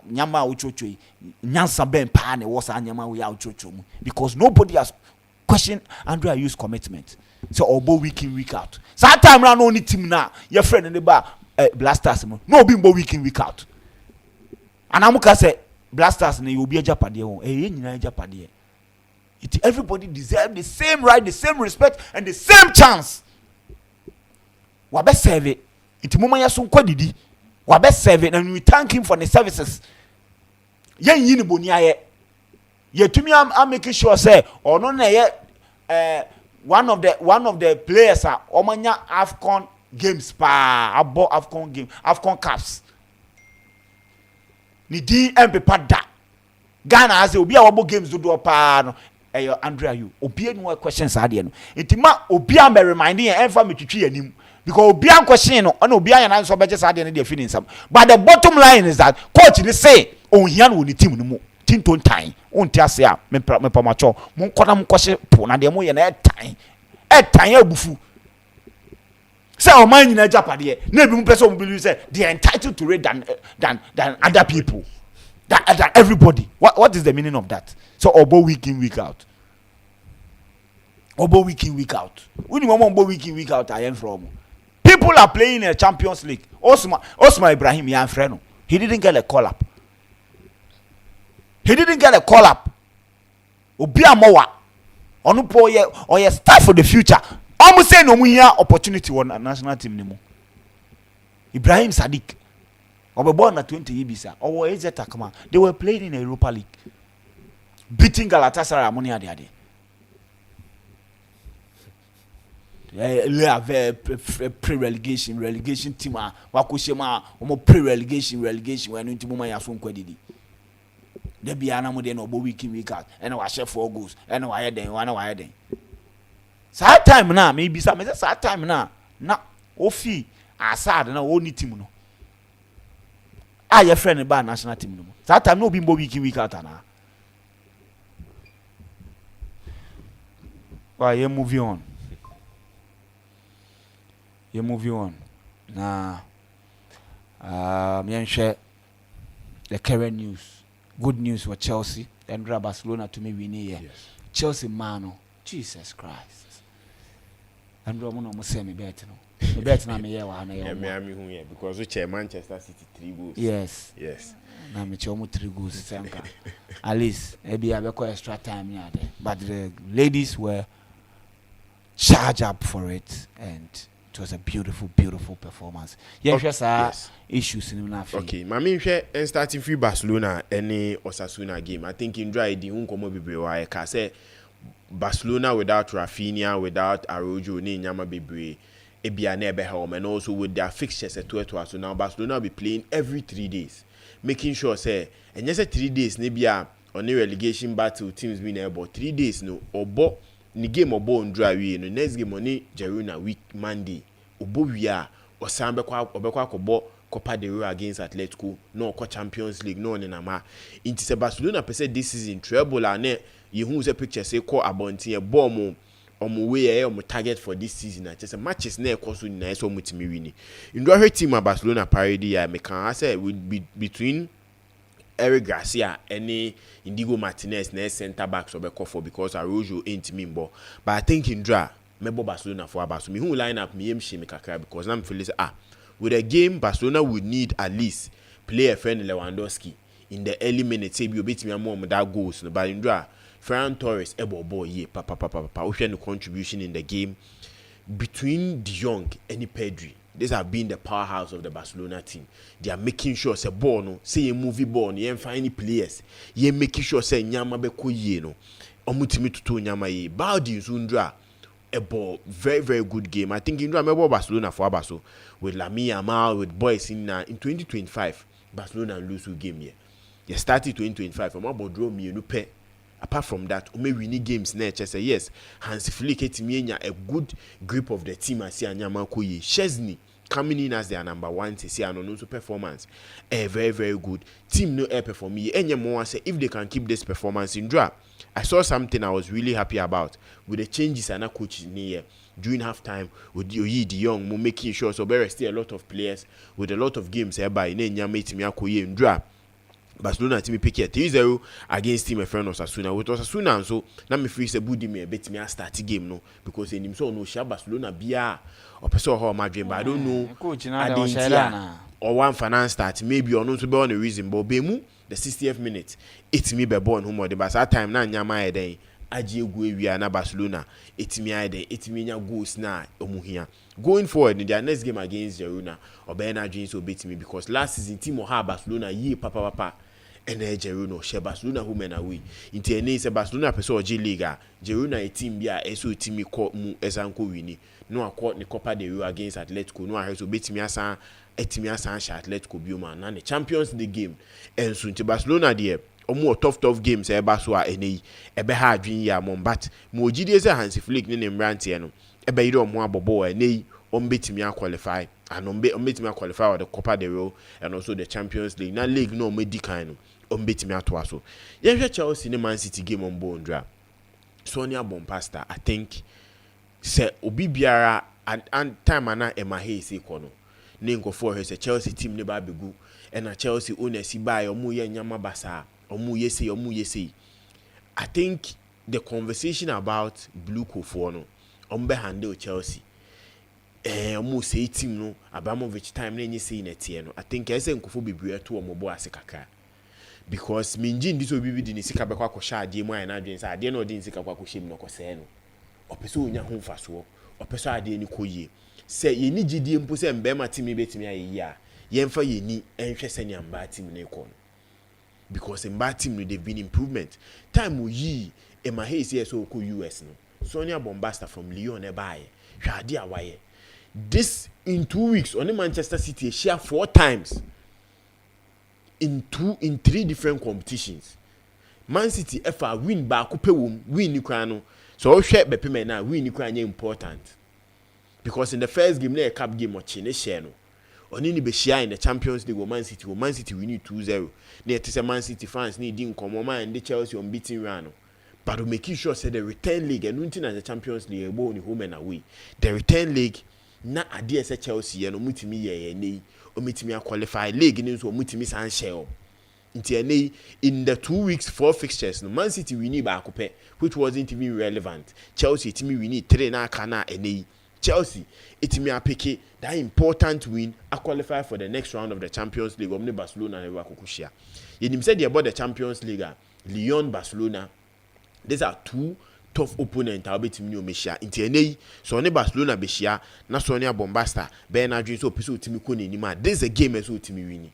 nyama uchocho nyansa ben pane was nyama we uchocho because nobody has questioned Andrea Yu's commitment. So obo week in week out. So that time round only team now. Your friend in the bar Blasters no be week in week out. And amuka say Blasters you will be a Japade Japade. Everybody deserve the same right, the same respect, and the same chance. Wabe serve it. Iti muma ya sun kwadidi. Wabe serve it and we thank him for the services. Yen yini boni aye. Ye tumi am making sure say or no na ye one of the players are omanya AFCON games abo AFCON game AFCON caps ni di empepa da Ghana has obi a wabo games do pa no Andrea you obi enu questions ade no intima obi am reminding enfa metwitwi anim because obi an question no na obi an answer beje ade no dey feeling some but the bottom line is that coach dey say on hia no ni team no mu tinton time on tiase a me pamacho mon kona mon kwose po na de mo ye na etan abufu say o man nyina Japade na bi mo pese o believe say they are entitled to rate than other people that everybody what is the meaning of that? So obo week in week out when you want week in week out I am from people are playing in a Champions League. Osman Ibrahim yan freno he didn't get a call up. Obi amowa onu po ye or ye start for the future. Almost say no mu here opportunity on national team ni mo. Ibrahim Sadiq born na 20 yibisa or AZ Takama. They were playing in a Europa League, beating Galatasaray amoni ade. They have a pre-relegation team. Wakushema omo pre-relegation when into mama ya fun kwadidi. There be an amode no bo week in week out and I share 4 goals and I then one why then. Sad time now maybe some sad time now na ofi asad na only team no. Your friend about national team no. Sad time no be bo week in week out na. Why you moving on? You're moving on. Nah. Me share the current news. Good news for Chelsea and Barcelona to me win here. Yes. Chelsea mano. Jesus Christ. And Roman almost say me bet no. Me bet na me here wa na here. Me because we chair Manchester City 3 goals. Yes. Na me chair 3 goals senka. At least maybe I be extra time here there. But the ladies were charged up for it and it was a beautiful performance. Yes. Issues in Nafi. Okay, mami hwe starting free Barcelona any Osasuna game. I think in dry the unkomo bebre wa ka say Barcelona without Rafinha, without Araujo, ni nyama bebre ebia na ebe home and also with their fixtures at so now Barcelona will be playing every 3 days, making sure say and just 3 days ne bia on the relegation battle teams being about 3 days no obo ni game obo on dry we no next game on Girona week Monday obo wia osambe kwa obekwa kobo Copa del Rey against Atletico no Champions League no na ma inti se Barcelona pese this season treble and you who say picture say call abontin e ball mo omo way omo target for this season. Just matches na ekoso nyina so omo timi wini. Ndo her team Barcelona parody ya me kan say between Eric Garcia any Indigo Martinez na center back so be call for because Araujo ain't me but I think Indra mebo Barcelona for Barcelona me who line up me me kakra because now me feel say with a game Barcelona would need at least play a friend Lewandowski in the early minutes say be obet me more that goals no but Indra Ferran Torres boy yeah papa we share the contribution in the game between De Jong and Pedri. These have been the powerhouse of the Barcelona team. They are making sure say ball no say a movie ball no find players. Ye making sure say nyama be ko ye no. Omutimi tutu nyama ye. Baldi Zundra a ball very good game. I think Indra mebo Barcelona for Abaso with Lamine Yamal with boys in 2025 Barcelona lose the game here. They started 2025 from about draw me no pay. Apart from that, we winning games next. Say yes, Hansi Flick a good grip of the team. I see Anyama Koye. Chesney coming in as their number one. To see an also performance, very good team. No air perform me. Any more say if they can keep this performance in draw. I saw something I was really happy about with the changes and coach in here during halftime with De Jong making sure so there are still a lot of players with a lot of games hereby in Anyama Timia Koye in draw. Barcelona team pick it 3-0 against team a friend of Osasuna. With Osasuna and so now me free say budi me bet me a start game no because in him so no share Barcelona bia or person how Madrid but I don't know or one finance start maybe or no to be on a reason but bemu the 60th minute it's me be born home or the but that time na nyama e den aje egu ewia na Barcelona it's me ide it's me nya goals na omuhia going forward in their next game against Girona or Bernard James will beat me because last season team or Barcelona ye papa and Girona share Barcelona who men away into a name Barcelona person J Liga Girona a team bia so team call mu esanko wini no accord the Copa del Rey against Atletico no I so beat me asa etimi asa Atletico bioma na the Champions League game and so into Barcelona there omo tough games eba so a ene ebe ha adwin ya mom but mo gide se Hansi Flick ne nemrante no ebe yire omo abobo ene betimi qualify and betimi qualify for the Copa del Rey and also the Champions League na league no medi kan no betimi ato aso ye hwe Chelsea ne Man City game on bondra Sonia Bompasta I think se obi biara and time ana Emma Hayes ikono ne nkofo he se Chelsea team ne ba begu and na Chelsea owners buy omo ye nyama basa omo yesi I think the conversation about Blue Kofo no ombe handle Chelsea omo say team no Abramovich time na nyi say na tie no I think ese nkofo bebre to omo bo ase kakra because minji ndi so bibi di ni sika bekwa kwosha ade mu na adwen say ade na odi sika kwa kwoshem no kwose no opeso onya ho mfaso opeso ade ni koyie say ye ni gidie mpo say mbema team betimi ayi a yemfa ye ni enhwe senya mba team na ekọ because in bad team they've been improvement time we yi Emma Hayes here so ko US no Sonia Bombasta from Lyon e buy hwade awaye this in 2 weeks on Manchester City share 4 times in 3 different competitions Man City ever win ba ko pewom win ni kwan no so o hwe bepeme na win ni kwan important because in the first game na a cup game o chi ne share no oni ni be share in the Champions League Man City we need 2-0 na it is Man City fans need din komoma and the Chelsea unbeaten run but making sure say the return league and nothing as the Champions League bo ni home and away the return league na ade ese Chelsea no mutimi ye nei o mitimi qualify league ni so mutimi san share nti in the 2 weeks 4 fixtures no Man City we need ba akopɛ which wasn't even relevant Chelsea timi we need 3 na aka na enei Chelsea itimi apeke that important win a qualify for the next round of the Champions League omne Barcelona na wakokushia yenim said about the Champions League Lyon Barcelona these are 2 tough opponent abetimi o mehia nti enei so ne Barcelona behia na Sonia Bombasta Bernard so piso timi ko neni ma this a game so timi wini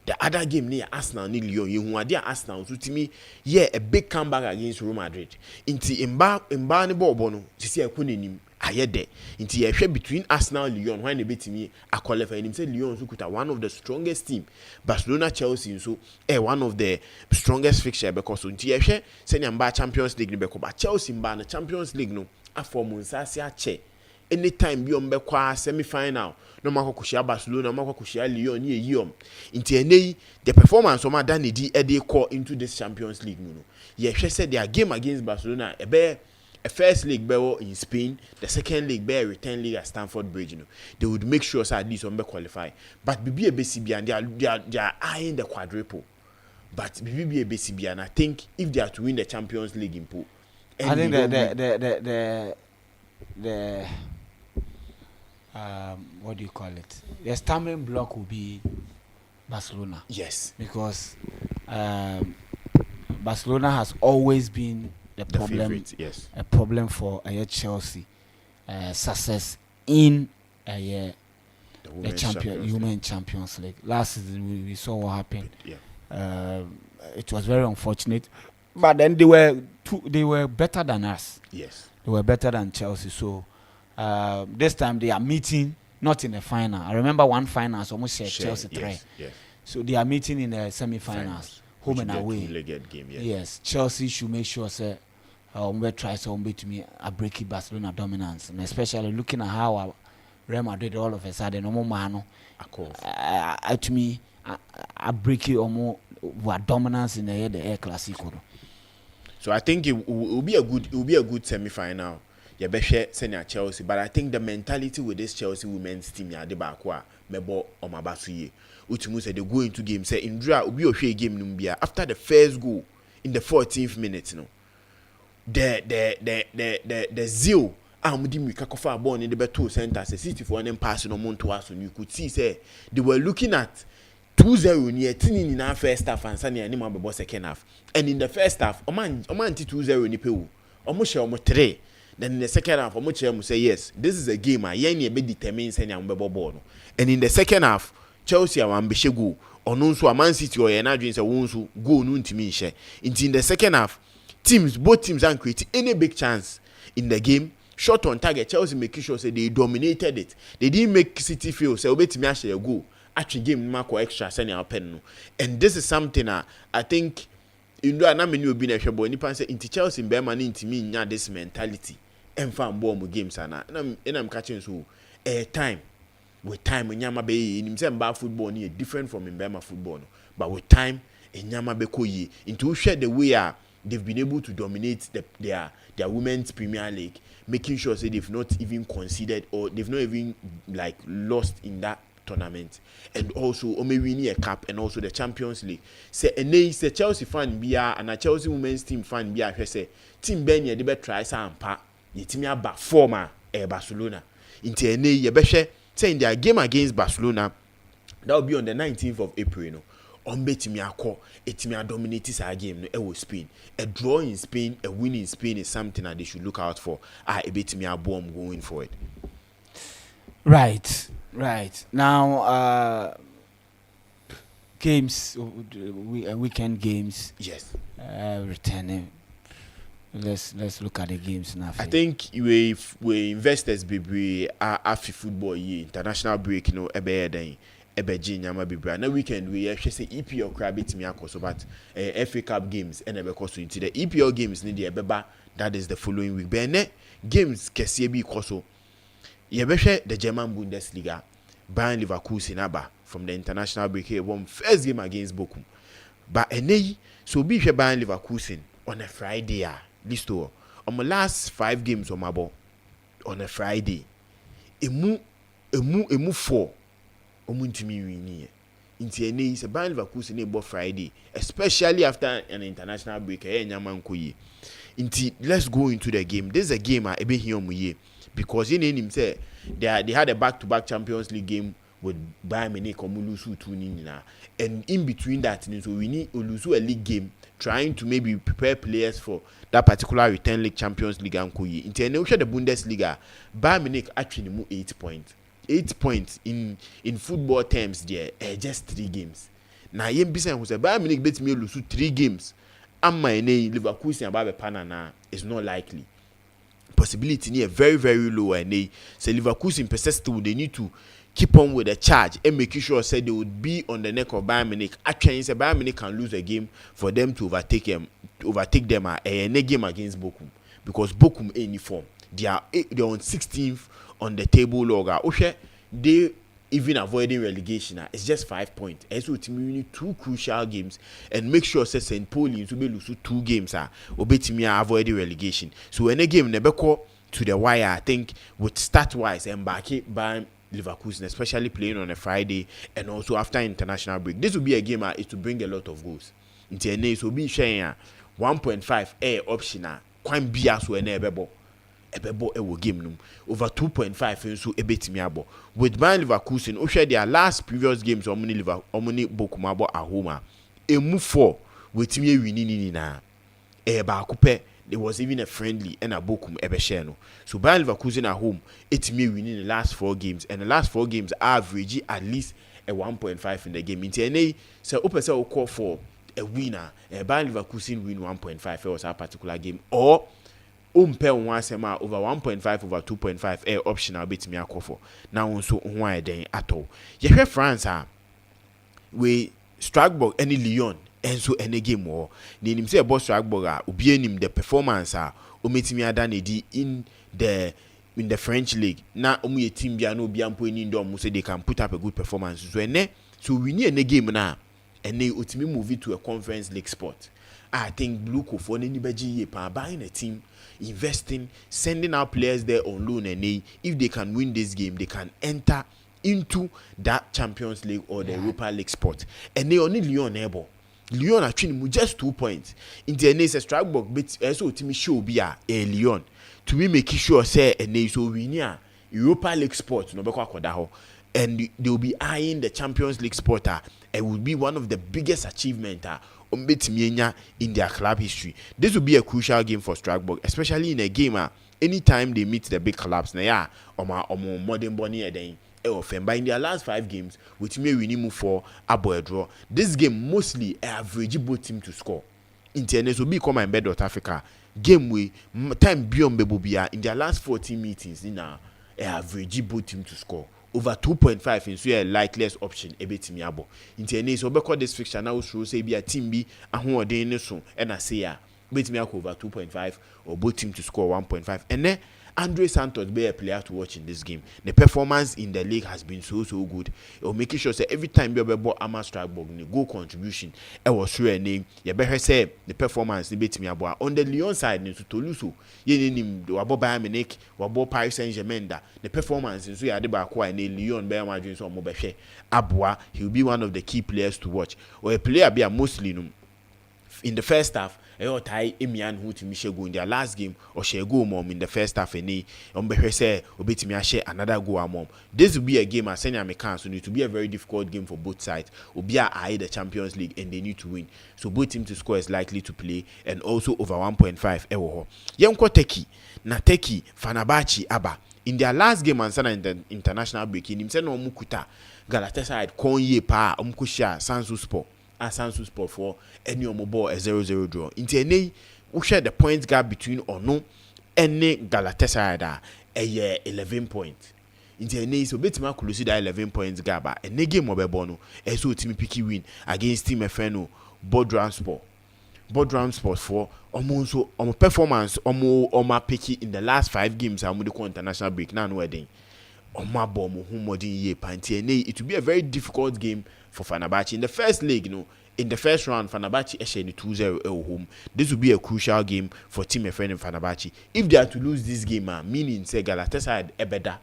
the other game near Arsenal ni Lyon yehu ade Arsenal so timi a big comeback against Real Madrid nti imba ne ball no sisi ko neni ayede nti ye hwe between Arsenal Lyon when they betimi a qualify him say Lyon so kuta one of the strongest team Barcelona Chelsea so one of the strongest fixture because nti ye hwe senior mba Champions League ni be ko ba Chelsea mba na Champions League no aform nsase ache anytime bi ombe kwa semi final no makokushia Barcelona makokushia Lyon ni eyom nti enei the performance o ma danedi e dey call into this Champions League no ye hwe say their game against Barcelona ebe a first leg bear in Spain, the second leg bear return league at Stamford Bridge, they would make sure so at least on be qualify. But BB BCB and they are eyeing the quadruple. But BB BCB and I think if they are to win the Champions League in pool, I think the what do you call it? The stumbling block will be Barcelona. Yes, because Barcelona has always been the problem. Favorite, yes. A problem for Chelsea success in the Women's Champions League. Last season we saw what happened. Yeah. It was very unfortunate, but then they were better than us. Yes, they were better than Chelsea. So this time they are meeting not in the final. I remember one final almost said Chelsea 3. Yes. So they are meeting in the semi-finals, home and away. Game, yes, Chelsea should make sure say we try to me a break Barcelona dominance, and especially looking at how Real Madrid all of a sudden no more to me a break what dominance in the air Clasico. So I think it will be a good semi-final. You better send Chelsea, but I think the mentality with this Chelsea women's team ya de bakwa mebo omabasuye. Uchimu said they go into game say Indra will be a game numbia after the first goal in the 14th minute. The zeal Amudi Kakofa born in the Beto Center, the city for an passing on Montoas, and you could see say they were looking at 2-0 near 10 in our first half and Sunny and Nimaba second half. And in the first half, Oman 2-0 in the Peru, almost 3. Then in the second half, Omoche say yes, this is a game I yenny be determined sending Mbebo. And in the second half, Chelsea are ambitious go or no so a Man City or an agency won't go noon to me share. In the second half, both teams aren't creating any big chance in the game. Shot on target, Chelsea making sure say they dominated it. They didn't make City feel say obey me actually go. Actually game mark or extra sending our pen. And this is something I think you know na many will be na shebo nipa say into Chelsea be man into me nya this mentality. Enfam bomb games and I'm catching so time with time nyama be in himself ba football ni different from Mbema football no. But with time nyama be koyi into share the way they've been able to dominate their women's Premier League, making sure say they've not even conceded or they've not even like lost in that tournament, and also winning a cup and also the Champions League. Say a Chelsea fan bia and a Chelsea women's team fan bia say team Ben ye dey try sampa yetimi aba former Barcelona into ye be say in their game against Barcelona that will be on the 19th of April, you know. Betimi akọ etimi dominate this game no Spain. A draw in Spain, a win in Spain is something that they should look out for. Betimi abom going forward. Right now games weekend games, yes, returning. Let's look at the games now. I think we investors be after football year international break, you know, ebeji nyama bibra na weekend we say EPL crab betimi akoso, but FA Cup games and ebekoso into the EPL games ni the ebeba that is the following week. But games kese bi koso ye behwe the German Bundesliga. Bayern Leverkusen aba from the international break here won first game against Bochum. But so be Bayern Leverkusen on a Friday listo on my last 5 games on my ball on a Friday emu 4 omuntimi wini inti ene is a Bayern Leverkusen ebo Friday, especially after an international break nyama nkoyi. Inti let's go into the game. This is a game ebe hiom because in him say they had a back-to-back Champions League game with Bayern Munich omulusu 2-0, and in between that so we need ulusu a league game trying to maybe prepare players for that particular return league Champions League ankoyi. Inti ene the Bundesliga Bayern Munich actually mu 8 points. 8 points in football terms there, just 3 games. Now yem bisa who say Bayern Munich bet me lose 3 games. Amma ene Leverkusen ababe panana is not likely. Possibility near very very low, and say Leverkusen persistent, they need to keep on with the charge and making sure say they would be on the neck of Bayern Munich. Actually, say Bayern Munich can lose a game for them to overtake them at a game against Bochum, because Bochum any form they are on 16th on the table logger. Okay, they even avoiding relegation, it's just 5 points. And so we need 2 crucial games and make sure say St. Pauli to be lose 2 games avoiding relegation. So when a game never call to the wire, I think with start wise and back by Leverkusen, especially playing on a Friday and also after international break. This will be a game is to bring a lot of goals. Into a so be sharing 1.5 optional. Quite be as well ebebo ewo game no over 2.5 so ebetimi abo with Bayern Leverkusen o share their last previous games omni bokumabo at home emu 4 wetimi winini na ba akupe. There was even a friendly and a bokum ebe no. So Bayern Leverkusen at home etimi winning the last 4 games and the last 4 games average at least a 1.5 in the game. Into any so open say call for a winner Bayern Leverkusen win 1.5 was a particular game or umpe once over 1.5 over 2.5 optional bit me akọ for now so why then at all. You France we Strasbourg any Lyon and so any game war ni nim say about Strasbourg obi anim the performance ometimi adanedi in the French league na omu ye team bia no bia mpo ni ndom say they can put up a good performance so we need a game na and they ultimately move it to a conference league spot. I think Blue for anybody buying a team, investing, sending out players there on loan, and if they can win this game, they can enter into that Champions League or the Europa League spot. And they only Lyon able. Lyon actually just 2 points. In the end, Strasbourg, but also to me show be a Lyon. To me make sure say and they so we near Europa League spot no be and they will be eyeing the Champions League spot. It will be one of the biggest achievements in their club history. This will be a crucial game for Strasbourg, especially in a game anytime they meet the big clubs. Now, modern bonnie then. But in their last 5 games, which may we move for a draw. This game mostly average both team to score. Internet will be come MYBET.AFRICA game we time beyond Bebobia in their last 14 meetings in average both team to score. Over 2.5 in so a likeliest option ebetimi abo intene so be call this fixture now show say be a team bi ahoden ne so and I say betimi akọ over 2.5 or both team to score 1.5 and then Andre Santos be a player to watch in this game. The performance in the league has been so good. Or making sure say every time you be Ama Strasbourg the goal contribution was sure name you better say the performance betimi abo on the Lyon side to Toulouse ye nim wabo Bayern Munich wabo Paris Saint-Germain the performance in so ya de ba ko and Lyon be ma dwen so mo be hwe aboa he will be one of the key players to watch or a player be mostly in the first half Tai Emian who to Michel go in their last game or share go mom in the first half any say obetimi share another goal mom. This will be a game as senior mechanics so need to be a very difficult game for both sides. Obia are the Champions League and they need to win. So both teams to score is likely to play and also over 1.5 ewo. Yenko Teki na Teki Fenerbahce aba in their last game and in the international break in himself no mukuta Galatasaray konye pa omkusha Sansu Sport. Asansu Sport for any ball a 0-0 draw. Into any we share the points gap between Ono and Galatasaray a year 11 points. Into any so betima close that 11 points gap and a game of bono a so team picky win against Team FNO Bodram Sport for almost performance almost picky in the last 5 games I'm the international break now wedding. It will be a very difficult game for Fenerbahce. In the first leg, in the first round, Fenerbahce 2-0 at home. This will be a crucial game for Team FN and Fenerbahce. If they are to lose this game, meaning say Galatasaray better,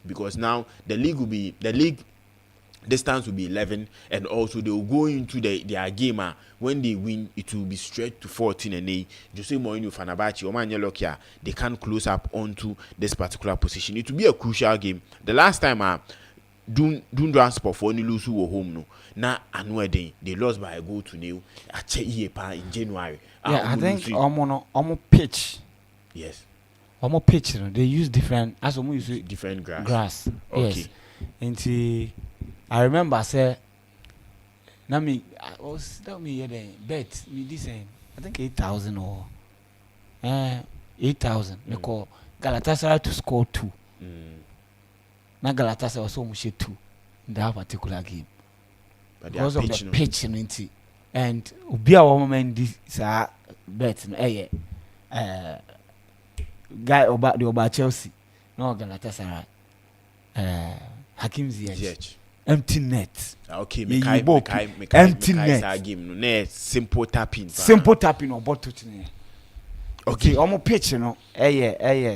because now the league distance will be 11, and also they will go into their game. When they win, it will be straight to 14 and 8. Jose Mourinho, Fenerbahce, Omanya Lokia, they can't close up onto this particular position. It will be a crucial game. The last time, Dundran Sport for only lose who were home no. Now another day they lost by a goal to nil at in January. Yeah, I think almost pitch. Yes. Almost pitch. They use different as use different grass. Okay. Yes. And I remember say. Now me I was tell me here the bet me this I think 8,000 or 8,000. Me call Galatasaray to score 2. Na Galatasaray also much 2 in that particular game. But because of the pitch and be our moment this bet guy about the Chelsea no Galatasaray Hakim Ziyech. Ziyech. Empty net. Okay, empty net. Game no simple tapping. Simple tapping or bottle. Okay, almost pitch, you know.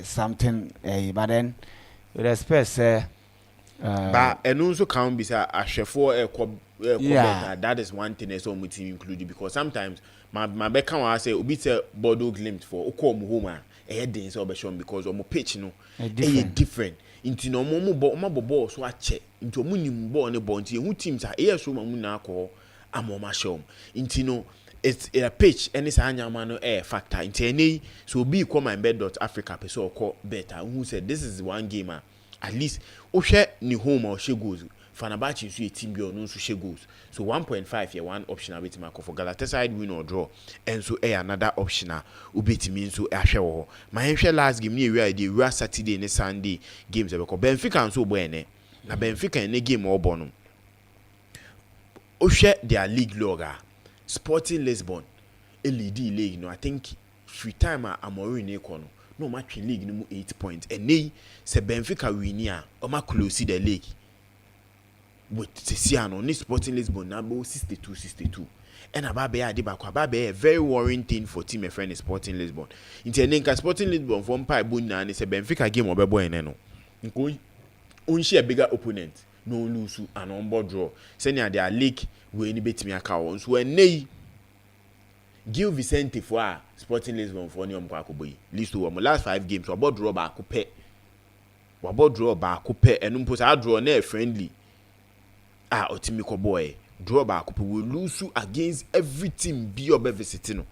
Something. But then with respect, but and also can be say a chef for that is one thing that's all with included because sometimes my back can say obi say Bordeaux glimpse for okom home heading so be shown because pitch no different into no mo ball so ache into mo nim ball ne ball into who teams are so mamu na akọ amoma show into no it's a pitch and it's anyama no factor into any so be come MYBET.AFRICA person or call better who said this is one game at least o share ni home or she goes Fenerbahce so a team be no so she goes so 1.5 here one option a bit for Galatasaray win or draw and so another option u bit mean so ahwe wo my hwe last game ni we are Saturday and Sunday games e be Benfica so boy na Benfica in game obo no o share their league logger Sporting Lisbon a league no I think free time Amorim ne ko no match league no 8 points and nay se Benfica win ya o ma close the league with Tesiano ni Sporting Lisbon number 62 and ababe ade ba kwa ababe a very worrying thing for team a friend Sporting Lisbon into Sporting Lisbon from pipe bun na se Benfica game obebo ene no nko unshi a bigger opponent no lose and on board draw senior their league we ni betimi aka won so nay Gil Vicente for Sporting Lisbon for nyom kwa koboyi list to last 5 games about draw ba ko pe enu mpo sa draw na friendly otimi ko boy draw ba ko we lose against every team be obe visit no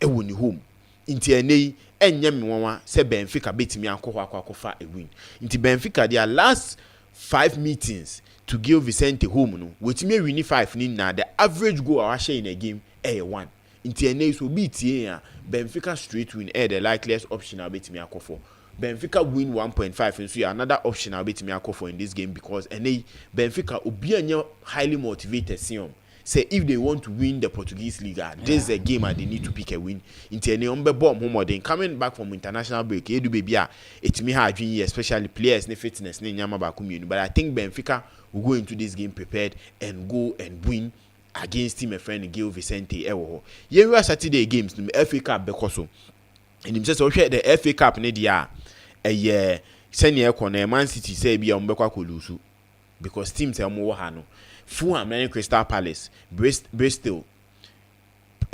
e woni home inti enei enye menwa se Benfica betimi akwa a win inti Benfica their last 5 meetings to Gil Vicente home no wetimi win 5 ni na the average goal a share in a game 1 inti enei so beat here Benfica straight win the likeliest option a betimi akofo Benfica win 1.5 and so another option I'll bet me for in this game because Benfica will be highly motivated say if they want to win the Portuguese Liga this is a game and they need to pick a win into any bomb then coming back from international break do baby it may have been especially players ne fitness ne nyama ba community but I think Benfica will go into this game prepared and go and win against team a friend Gil Vicente here Saturday games no FA Cup bekoso and him says so the FA Cup ne dia senior corner Man City say be ombekwa kolusu because teams e mo ha no Fulham and Crystal Palace Bristol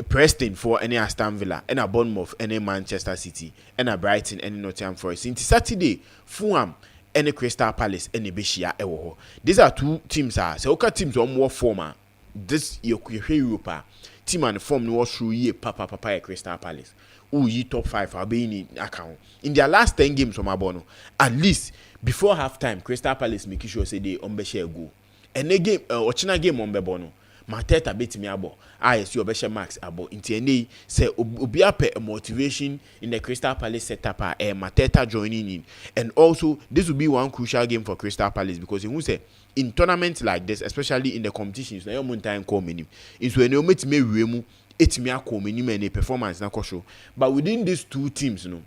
Preston for any Aston Villa and a Bournemouth and Manchester City and a Brighton and Nottingham Forest into Saturday Fulham and Crystal Palace and Beshia ewo these are two teams so okay teams on more former this Europa team and form no through ye papa Crystal Palace ye top 5 are being in account in their last 10 games from Abono at least before half time Crystal Palace make sure say they share go and a game ochina game on Bebono Mateta bet me abo ISU obesha max abo inti say obi ape a motivation in the Crystal Palace setup Mateta joining in and also this will be one crucial game for Crystal Palace because you say in tournaments like this especially in the competitions na your time call menu is when you meet me remu etimi akọ many performance na show but within these two teams no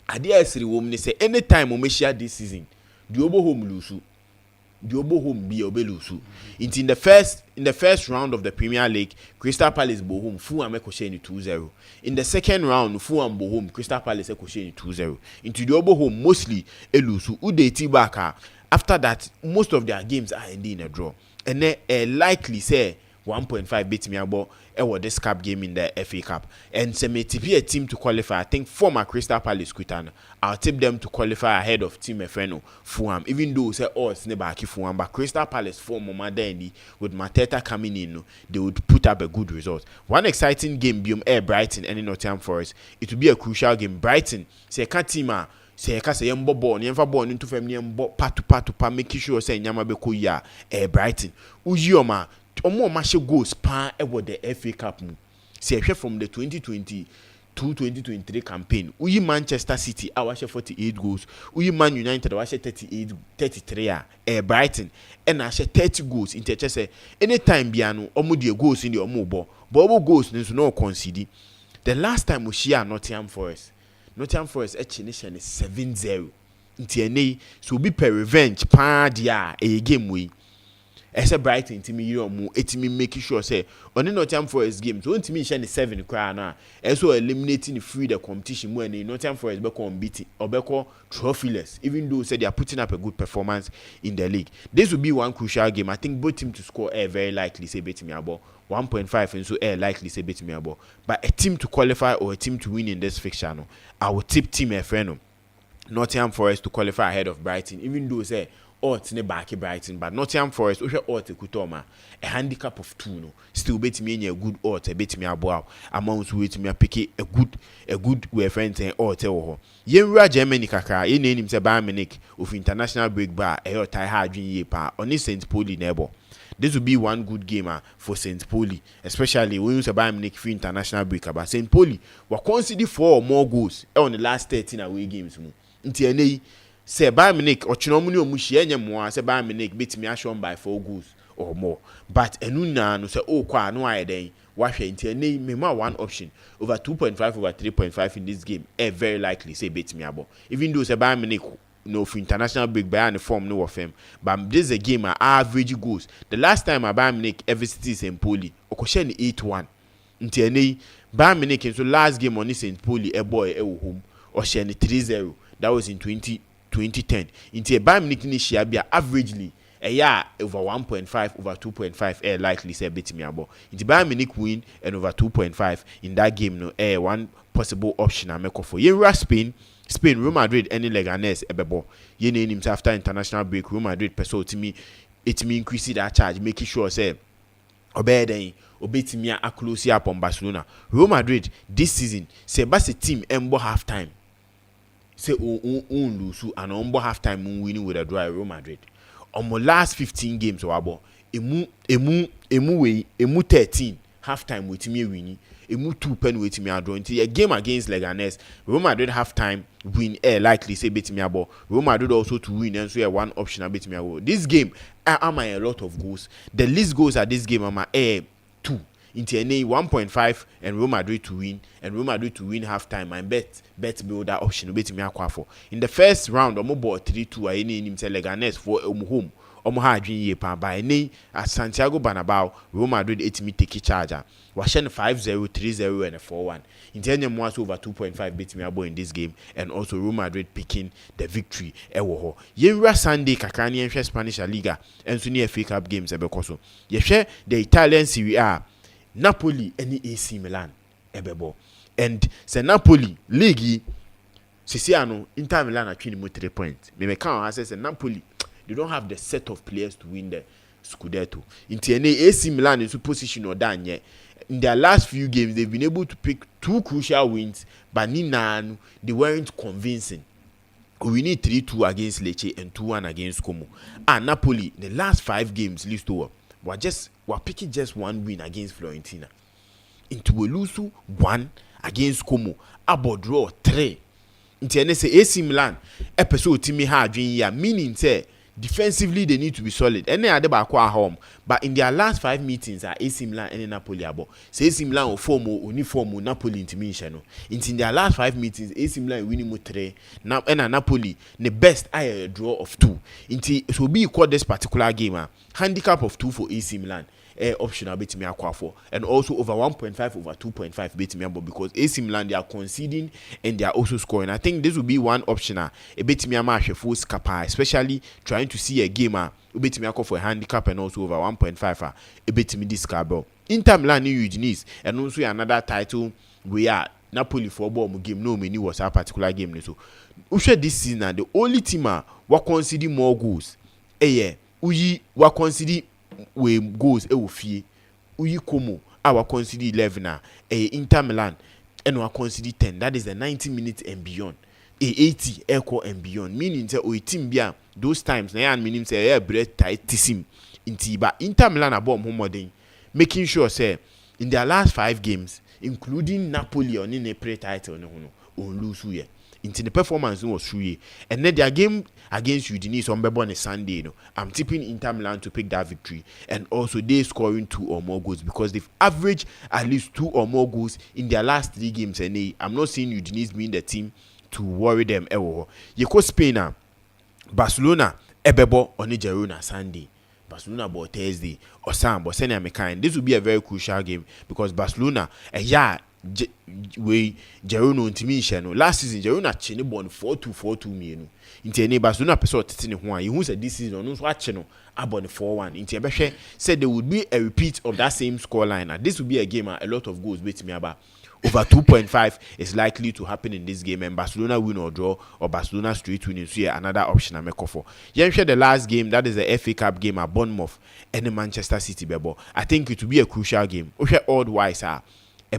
ade asiri wo me say anytime o share this season the obo home lose the obo home be obe lose in the first round of the Premier League Crystal Palace bo home Fulham e ko share ni 2-0 in the second round Fulham bo home Crystal Palace e ko share ni 2-0 into the obo home mostly e lose who dey back after that most of their games are ending in a draw and then likely say 1.5 beat me about this cup game in the FA Cup and say to be a team to qualify I think former Crystal Palace Kutan I'll tip them to qualify ahead of team Efreno Fulham even though say it's never Fulham but Crystal Palace form Mama with Mateta coming in they would put up a good result. One exciting game biom Brighton and Nottingham Forest it will be a crucial game. Brighton say Katima say ka say yembo ball nyemfa ball into fam yembo patu making sure say nyama be ko ya Brighton ujioma omo mashe goals pa the FA Cup mu say from the 2022-2023 campaign uyi Manchester City awashe 48 goals uyi Man United awashe 33 Brighton and ashe 30 goals into say anytime biano omo de goals in the omo bo goals nso no concede the last time we share Nottingham Forest actually is 7-0 nti ene so be per revenge pa dia a game we ese Brighton ntimi yiro mu etimi make sure say on Nottingham Forest game so ntimi share the 7 cry na eso eliminating free the competition mu and Nottingham Forest be unbeaten or be trophyless, even though say they are putting up a good performance in the league. This will be one crucial game. I think both teams to score very likely say bet me about 1.5 and so likely say bet me about, but a team to qualify or a team to win in this fixture no, I will tip team a friend Nottingham Forest to qualify ahead of Brighton, even though say odds ne back Brighton, but Nottingham Forest we odds ekutoma a handicap of 2 no, still bet me a good odds a bet me about amounts wait me pick a good way friends and odds ho yenra Germany kaka ye name say Bayern Munich of international break bar e tie hard win ye pa on St. Pauli neighbor. This will be one good game for St. Pauli, especially when you say Bayern Munich free international break. But St. Pauli were conceded 4 or more goals on the last 13 away games. Nti ene say Bayern Munich or chinomuni omushi enye mo say Bayern Munich beat me ashon by 4 goals or more. But enu na no say kwa no aye den wahwe nti ene mema one option over 2.5 over 3.5 in this game. Very likely say beat me abo. Even though say Bayern Munich no for international break by the form no of him, but this is a game average goals. The last time Bayern Munich ever cities St. Pauli okoshe ni 8-1. Nti ene Bayern Munich so last game on St. Pauli a boy home or share 3-0. That was in 2010. Into a Bayern Munich ni share be averagely a year over 1.5 over 2.5 likely say bet me about. Into Bayern Munich win and over 2.5 in that game no one possible option I make for. Yenra Spain Real Madrid any Leganes ebebo. Ye name after international break Real Madrid person to me it me increase that charge making sure say obey then obey me a close up on Barcelona. Real Madrid this season say bas a team embo half time. Say lose and ombo half time winning with a draw Real Madrid. On my last 15 games or abo emu 13 half time with me winning. Emu 2 pen with me draw into a game against Leganes. Real Madrid half time win likely say bet me abo. Real Madrid also to win and so one option I bet me abo. This game am a lot of goals. The least goals at this game am 2. Into 1.5 and Real Madrid to win and Real Madrid to win half time and bet build that option bet me akwa for. In the first round omo ball 3-2 a any him say Leganes for home omo ha adwin ye pa by any at Santiago Bernabeu Real Madrid etimi take charger was 5-0 3-0 and a 4-1 into any more over 2.5 bet me abo in this game and also Real Madrid picking the victory ewo ho yenra Sunday kakani enhwe Spanish La Liga and so near FA Cup games ebekoso ye hwe the Italian Serie A Napoli any AC Milan ebebo and say Napoli league Sisiano Inter Milan atwini mo 3 points me can say Napoli they don't have the set of players to win the Scudetto. Into any AC Milan in position or done yet. In their last few games, they've been able to pick 2 crucial wins, but they weren't convincing. We need 3-2 against Lecce and 2-1 against Como. And Napoli, the last 5 games list over, we're picking just 1 win against Fiorentina. Into a lose 1 against Como, about draw 3. Into any say AC Milan episode Timmy ha dream ya meaning say defensively they need to be solid. Any other back home, but in their last 5 meetings are AC Milan and Napoli abo. Say AC Milan or form uniform Napoli intimidation. In their last 5 meetings, AC Milan winning mo 3. Now and Napoli the best a draw of 2. So be called this particular game handicap of 2 for AC Milan. Option I bet me akwa for and also over 1.5 over 2.5 bet me because AC Milan they are conceding and they are also scoring. I think this will be one option a bet me ama full scapa, especially trying to see a game bet me akwa for a handicap and also over 1.5 a bet me this carbel. Inter Milan new Udinese and also another title we are Napoli for ball game no many was a particular game so ushe this season the only team were conceding more goals uyi were conceding we goals fie uyi Como our consider 11 Inter Milan and we consider 10 that is the 90 minutes and beyond 80 echo and beyond meaning say o team bia those times na yan meaning say bread tight team inti ba Inter Milan abom homodin making sure say in their last 5 games including Napoli on in a pre-title no on lose here into the performance was true and then their game against Udinese on Bebon Sunday I'm tipping Inter Milan to pick that victory and also they scoring 2 or more goals because they've averaged at least 2 or more goals in their last 3 games and I'm not seeing Udinese being the team to worry them you go Spain Barcelona ebebo on Girona Sunday. Barcelona bought Thursday or Sam, but senior mechanic. This will be a very crucial game because Barcelona, we Girona ultimation. Last season, Girona chene born 4-2 me. Into Barcelona person titini one. You who said this season, no watching about 4-1. Into Beshe said there would be a repeat of that same scoreline. And this will be a game a lot of goals beat me about. Over 2.5 is likely to happen in this game, and Barcelona win or draw, or Barcelona straight winning. So yeah, another option I make for. Yeah, share the last game, that is the FA Cup game at Bournemouth and the Manchester City bebo. I think it will be a crucial game. Okay, odd wise a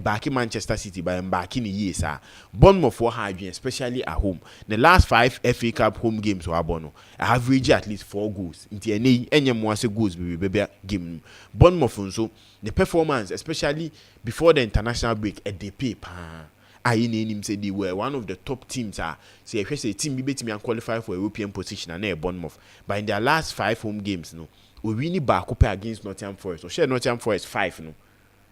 back in Manchester City by back in the years Bournemouth for hard, especially at home. The last 5 FA Cup home games were Bono. I average at least 4 goals. Into any more goals we be game. Bournemouth also the performance, especially before the international break, at the paper. I name him say they were one of the top teams. Say if say team beat me and qualify for European position and near Bournemouth. But in their last 5 home games, no, we really back up against Nottingham Forest. So share Nottingham Forest 5 no.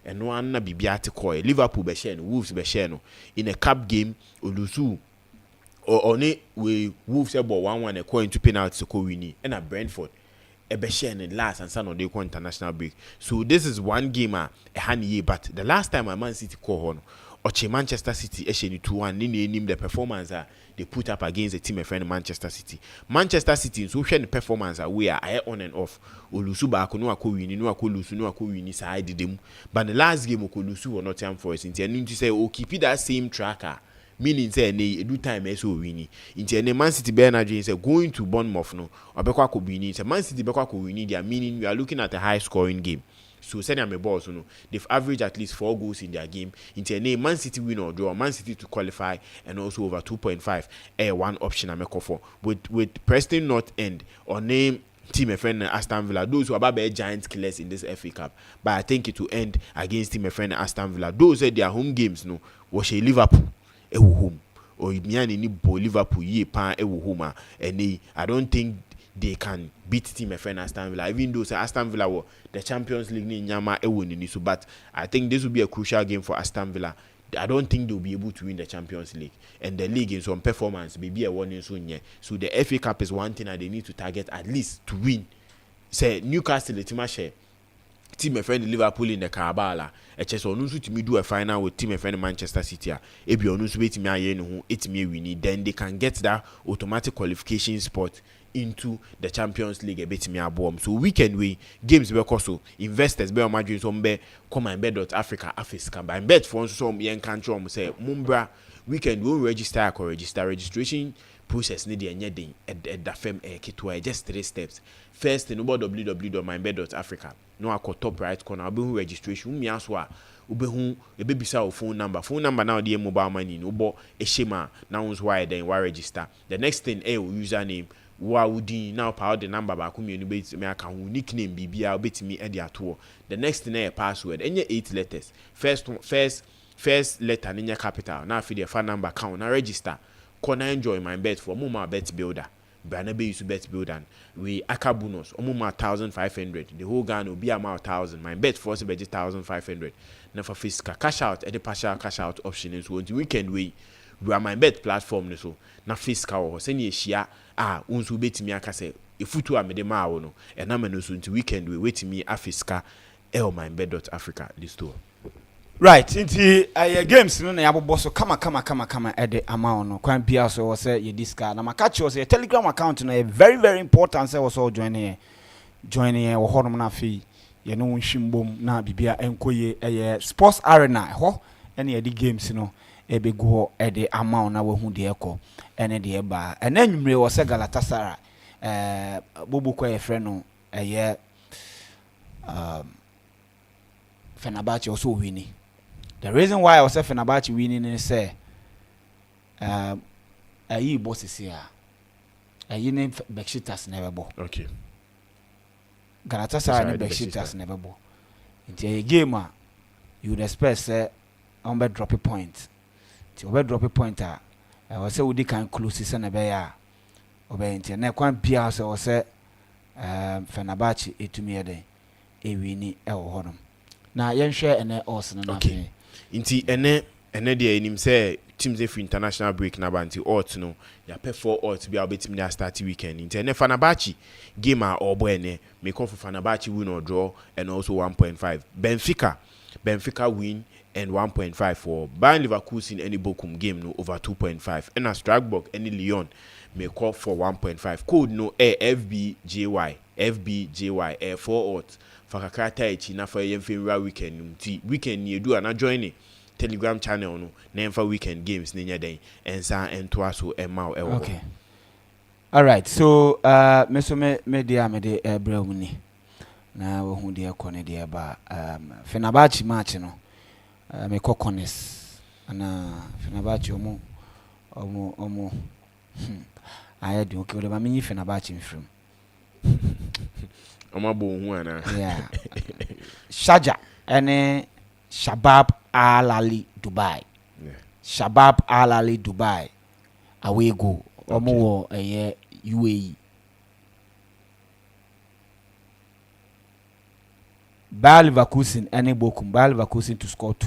And one na bibiati koi Liverpool be share no, Wolves be share no. In a cup game, Olusu or only we Wolves about 1-1 a coin to penalty to co-winning and at Brentford. Ebe share in last and son on the international break. So this is one game a honey, but the last time a Man City call on or Manchester City 2-1 name the performance they put up against a team of friend Manchester City. Manchester City so share the performance we are on and off. Olusu ba ko no akowini no akolusu no akowini side dem. But the last game Okolusu or Nottingham Forest intending to say oh keep it that same tracker. Meaning say ne do time so winning. Into any Man City Bernard say going to Bournemouth no obekwa ko winning. Say Man City bekwa ko winning their meaning we are looking at a high scoring game. So send them a ball so no they've averaged at least 4 goals in their game. Into any Man City win or draw, Man City to qualify and also over 2.5 one option I make for with Preston North End or name team a friend Aston Villa. Those who are about giant killers in this FA Cup. But I think it will end against team a friend Aston Villa. Those are their home games no was a Liverpool. Home or ni bo Liverpool ye pan home and I don't think they can beat team a friend Aston Villa even though say Aston Villa were the Champions League ni nyama ni so but I think this will be a crucial game for Aston Villa. I don't think they'll be able to win the Champions League and the league in some performance maybe a warning soon yeah. So the FA Cup is one thing that they need to target at least to win. Say Newcastle the team share team a friend Liverpool in the Carabao HS onu so timi do a final with team a friend Manchester City ebi onu so betimi aye no ho etimi win then they can get that automatic qualification spot into the Champions League betimi abom. So weekend we games be so investors be on margin so be come MYBET.AFRICA afis can buy bet for so yen country am say mumbra weekend we register or registration process need the den at the firm kitwa just 3 steps. First in about www.MYBET.AFRICA no akọ top right corner obehu registration mi aso a obehu ebebisa o phone number now the mobile money no bo ehema na won so why then why register. The next thing username wa wudi now power the number ba ko mi enu be me aka hu nickname bibia obetimi e de ato. The next thing password enye 8 letters. First letter ninya capital na afi the phone number count na register. Corner enjoy my bet for mama bet builder. Brana be to bet build and we aka bonus omuma 1,500 the whole Ghana will be amount 1,000 my bet for se 1,500 na for fiscal cash out at the partial cash out option so on the weekend we are my bet platform so na fiscal or send ye share unsu betimi aka say efutu amede ma wo no e na me no so on the weekend we wait me afiscal MYBET.AFRICA this store. Right, inti games no na yabobọ so kama the amount no kwan bia so we say ye disca na maka was your Telegram account na very very important say we so join here wo honom na fi ye no nhwimbom na bibia enkoye sports arena ho ene ye di games no e be go the amount na we hu de ekọ ene de ba ene anwumre wo say Galatasaray bobo kwa ye friend no Fenerbahce also winning. The reason why I was saying Fenerbahce winning is say ayi boss is here. Ayi name Besiktas never ball. Okay. Galatasaray and Besiktas never ball. Into a game you would expect say on be drop a point. To be drop a point I was say we can close this and be ya. Obe into na kwan bia so was say Fenerbahce etumi eden e wini e wo honom. Na yen hwe ene os na okay. Inti ene de enim say teams if international break na banti odds no ya pay 4 odds be betimi na start weekend nti ene Fenerbahce game a obo ene me call for Fenerbahce win or draw and also 1.5 Benfica win and 1.5 for Bayern Leverkusen any Bochum game no over 2.5 and a Strasbourg any Lyon may call for 1.5 code no FBJY 4 odds for kakata echi na for yemfenwa weekend you do na join Telegram channel no na for weekend games nya den ensa ento aso ema o ewo. Okay, all right, so me dia me de ebreu ni na wo hu de ekone de ba Fenerbahce match no me kokones ana Fenerbahce omo aya de okay, ba me Fenerbahce mfrim omo bo hu ana yeah Sharjah ene Shabab Al Ahly Dubai. Yeah. Shabab Al Ahly Dubai. Away go. Omo UAE. Bayer Leverkusen any Bochum. Bayer Leverkusen to score 2.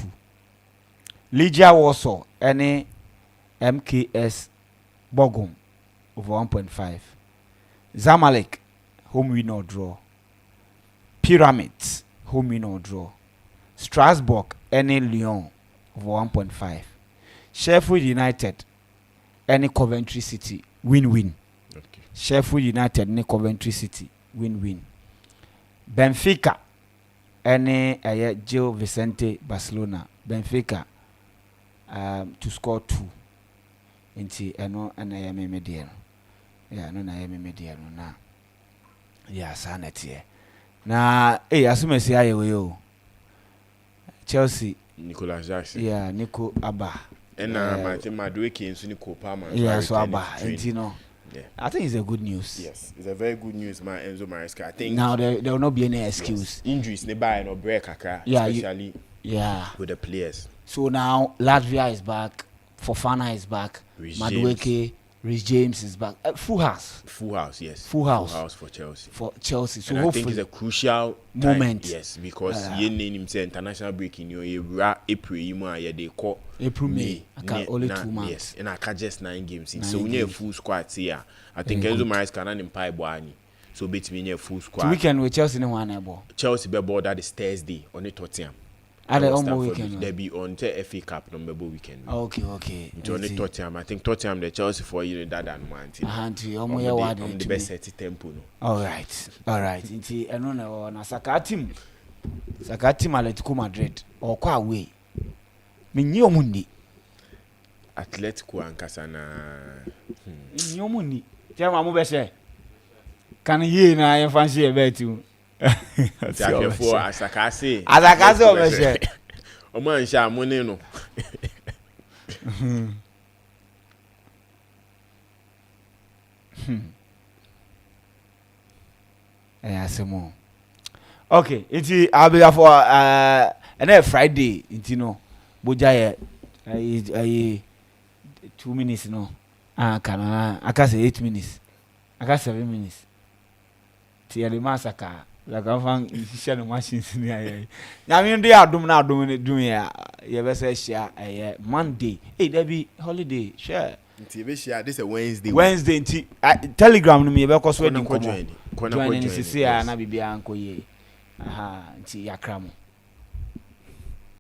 Legia Warsaw any MKS Bochum over 1.5. Zamalek home win or draw. Pyramids home win or draw. Strasbourg any Lyon over 1.5. Sheffield United any Coventry City win-win. Okay. Sheffield United any Coventry City win-win. Benfica any Gil Vicente Barcelona. Benfica to score 2. Inti eno ana me mediano. Yeah, no na me mediano na. Yeah, sanete. Na asumesi aye we yo. Chelsea Nicolas Jackson. Yeah, Nico Abba. And Madueke and Nico Palmer. Yeah, so Abba. And you know, yeah. I think it's a good news. Yes, it's a very good news, man. Enzo Maresca. I think now there will not be any excuse. Yes. Injuries, nearby no break, yeah, especially with the players. So now Latvia is back, Fofana is back, Madueke, Rhys James is back. Full house. Full house, yes. Full house. Full house for Chelsea. So and I think it's a crucial moment. Time, yes, because you name him say international break in your April, they call April, May. Only 2 months. Yes, and I can just 9 games. So we need a full squad here. I think Enzo Maresca can imply Boani. So beat me a full squad. So weekend with Chelsea no one able. Chelsea be board that is Thursday on the Tottenham. At the almost weekend. They be on the FA Cup number weekend. Okay. On the Tottenham. I think Tottenham the Chelsea for you that and one. The best set tempo. All right. Inti eno na na Saka team Atletico Madrid or kwa away. Me nyi omundi. Atletico ankasa na. Nyi omundi. Tell mo be say. Kan ye na ye fancy e betu. For Asakase obese omo ansha amone no asemo okay iti abia for and Friday iti no boja ye 2 minutes no kana aka say 8 minutes aka 7 minutes ti ya de masaka like I found share the machines in here. I mean, they are doing you better share Monday. Hey, there be holiday. Share. This is a Wednesday. Wednesday. Telegram no me because when you join. Join. See, na bibi anko ye. Aha, nti yakramo.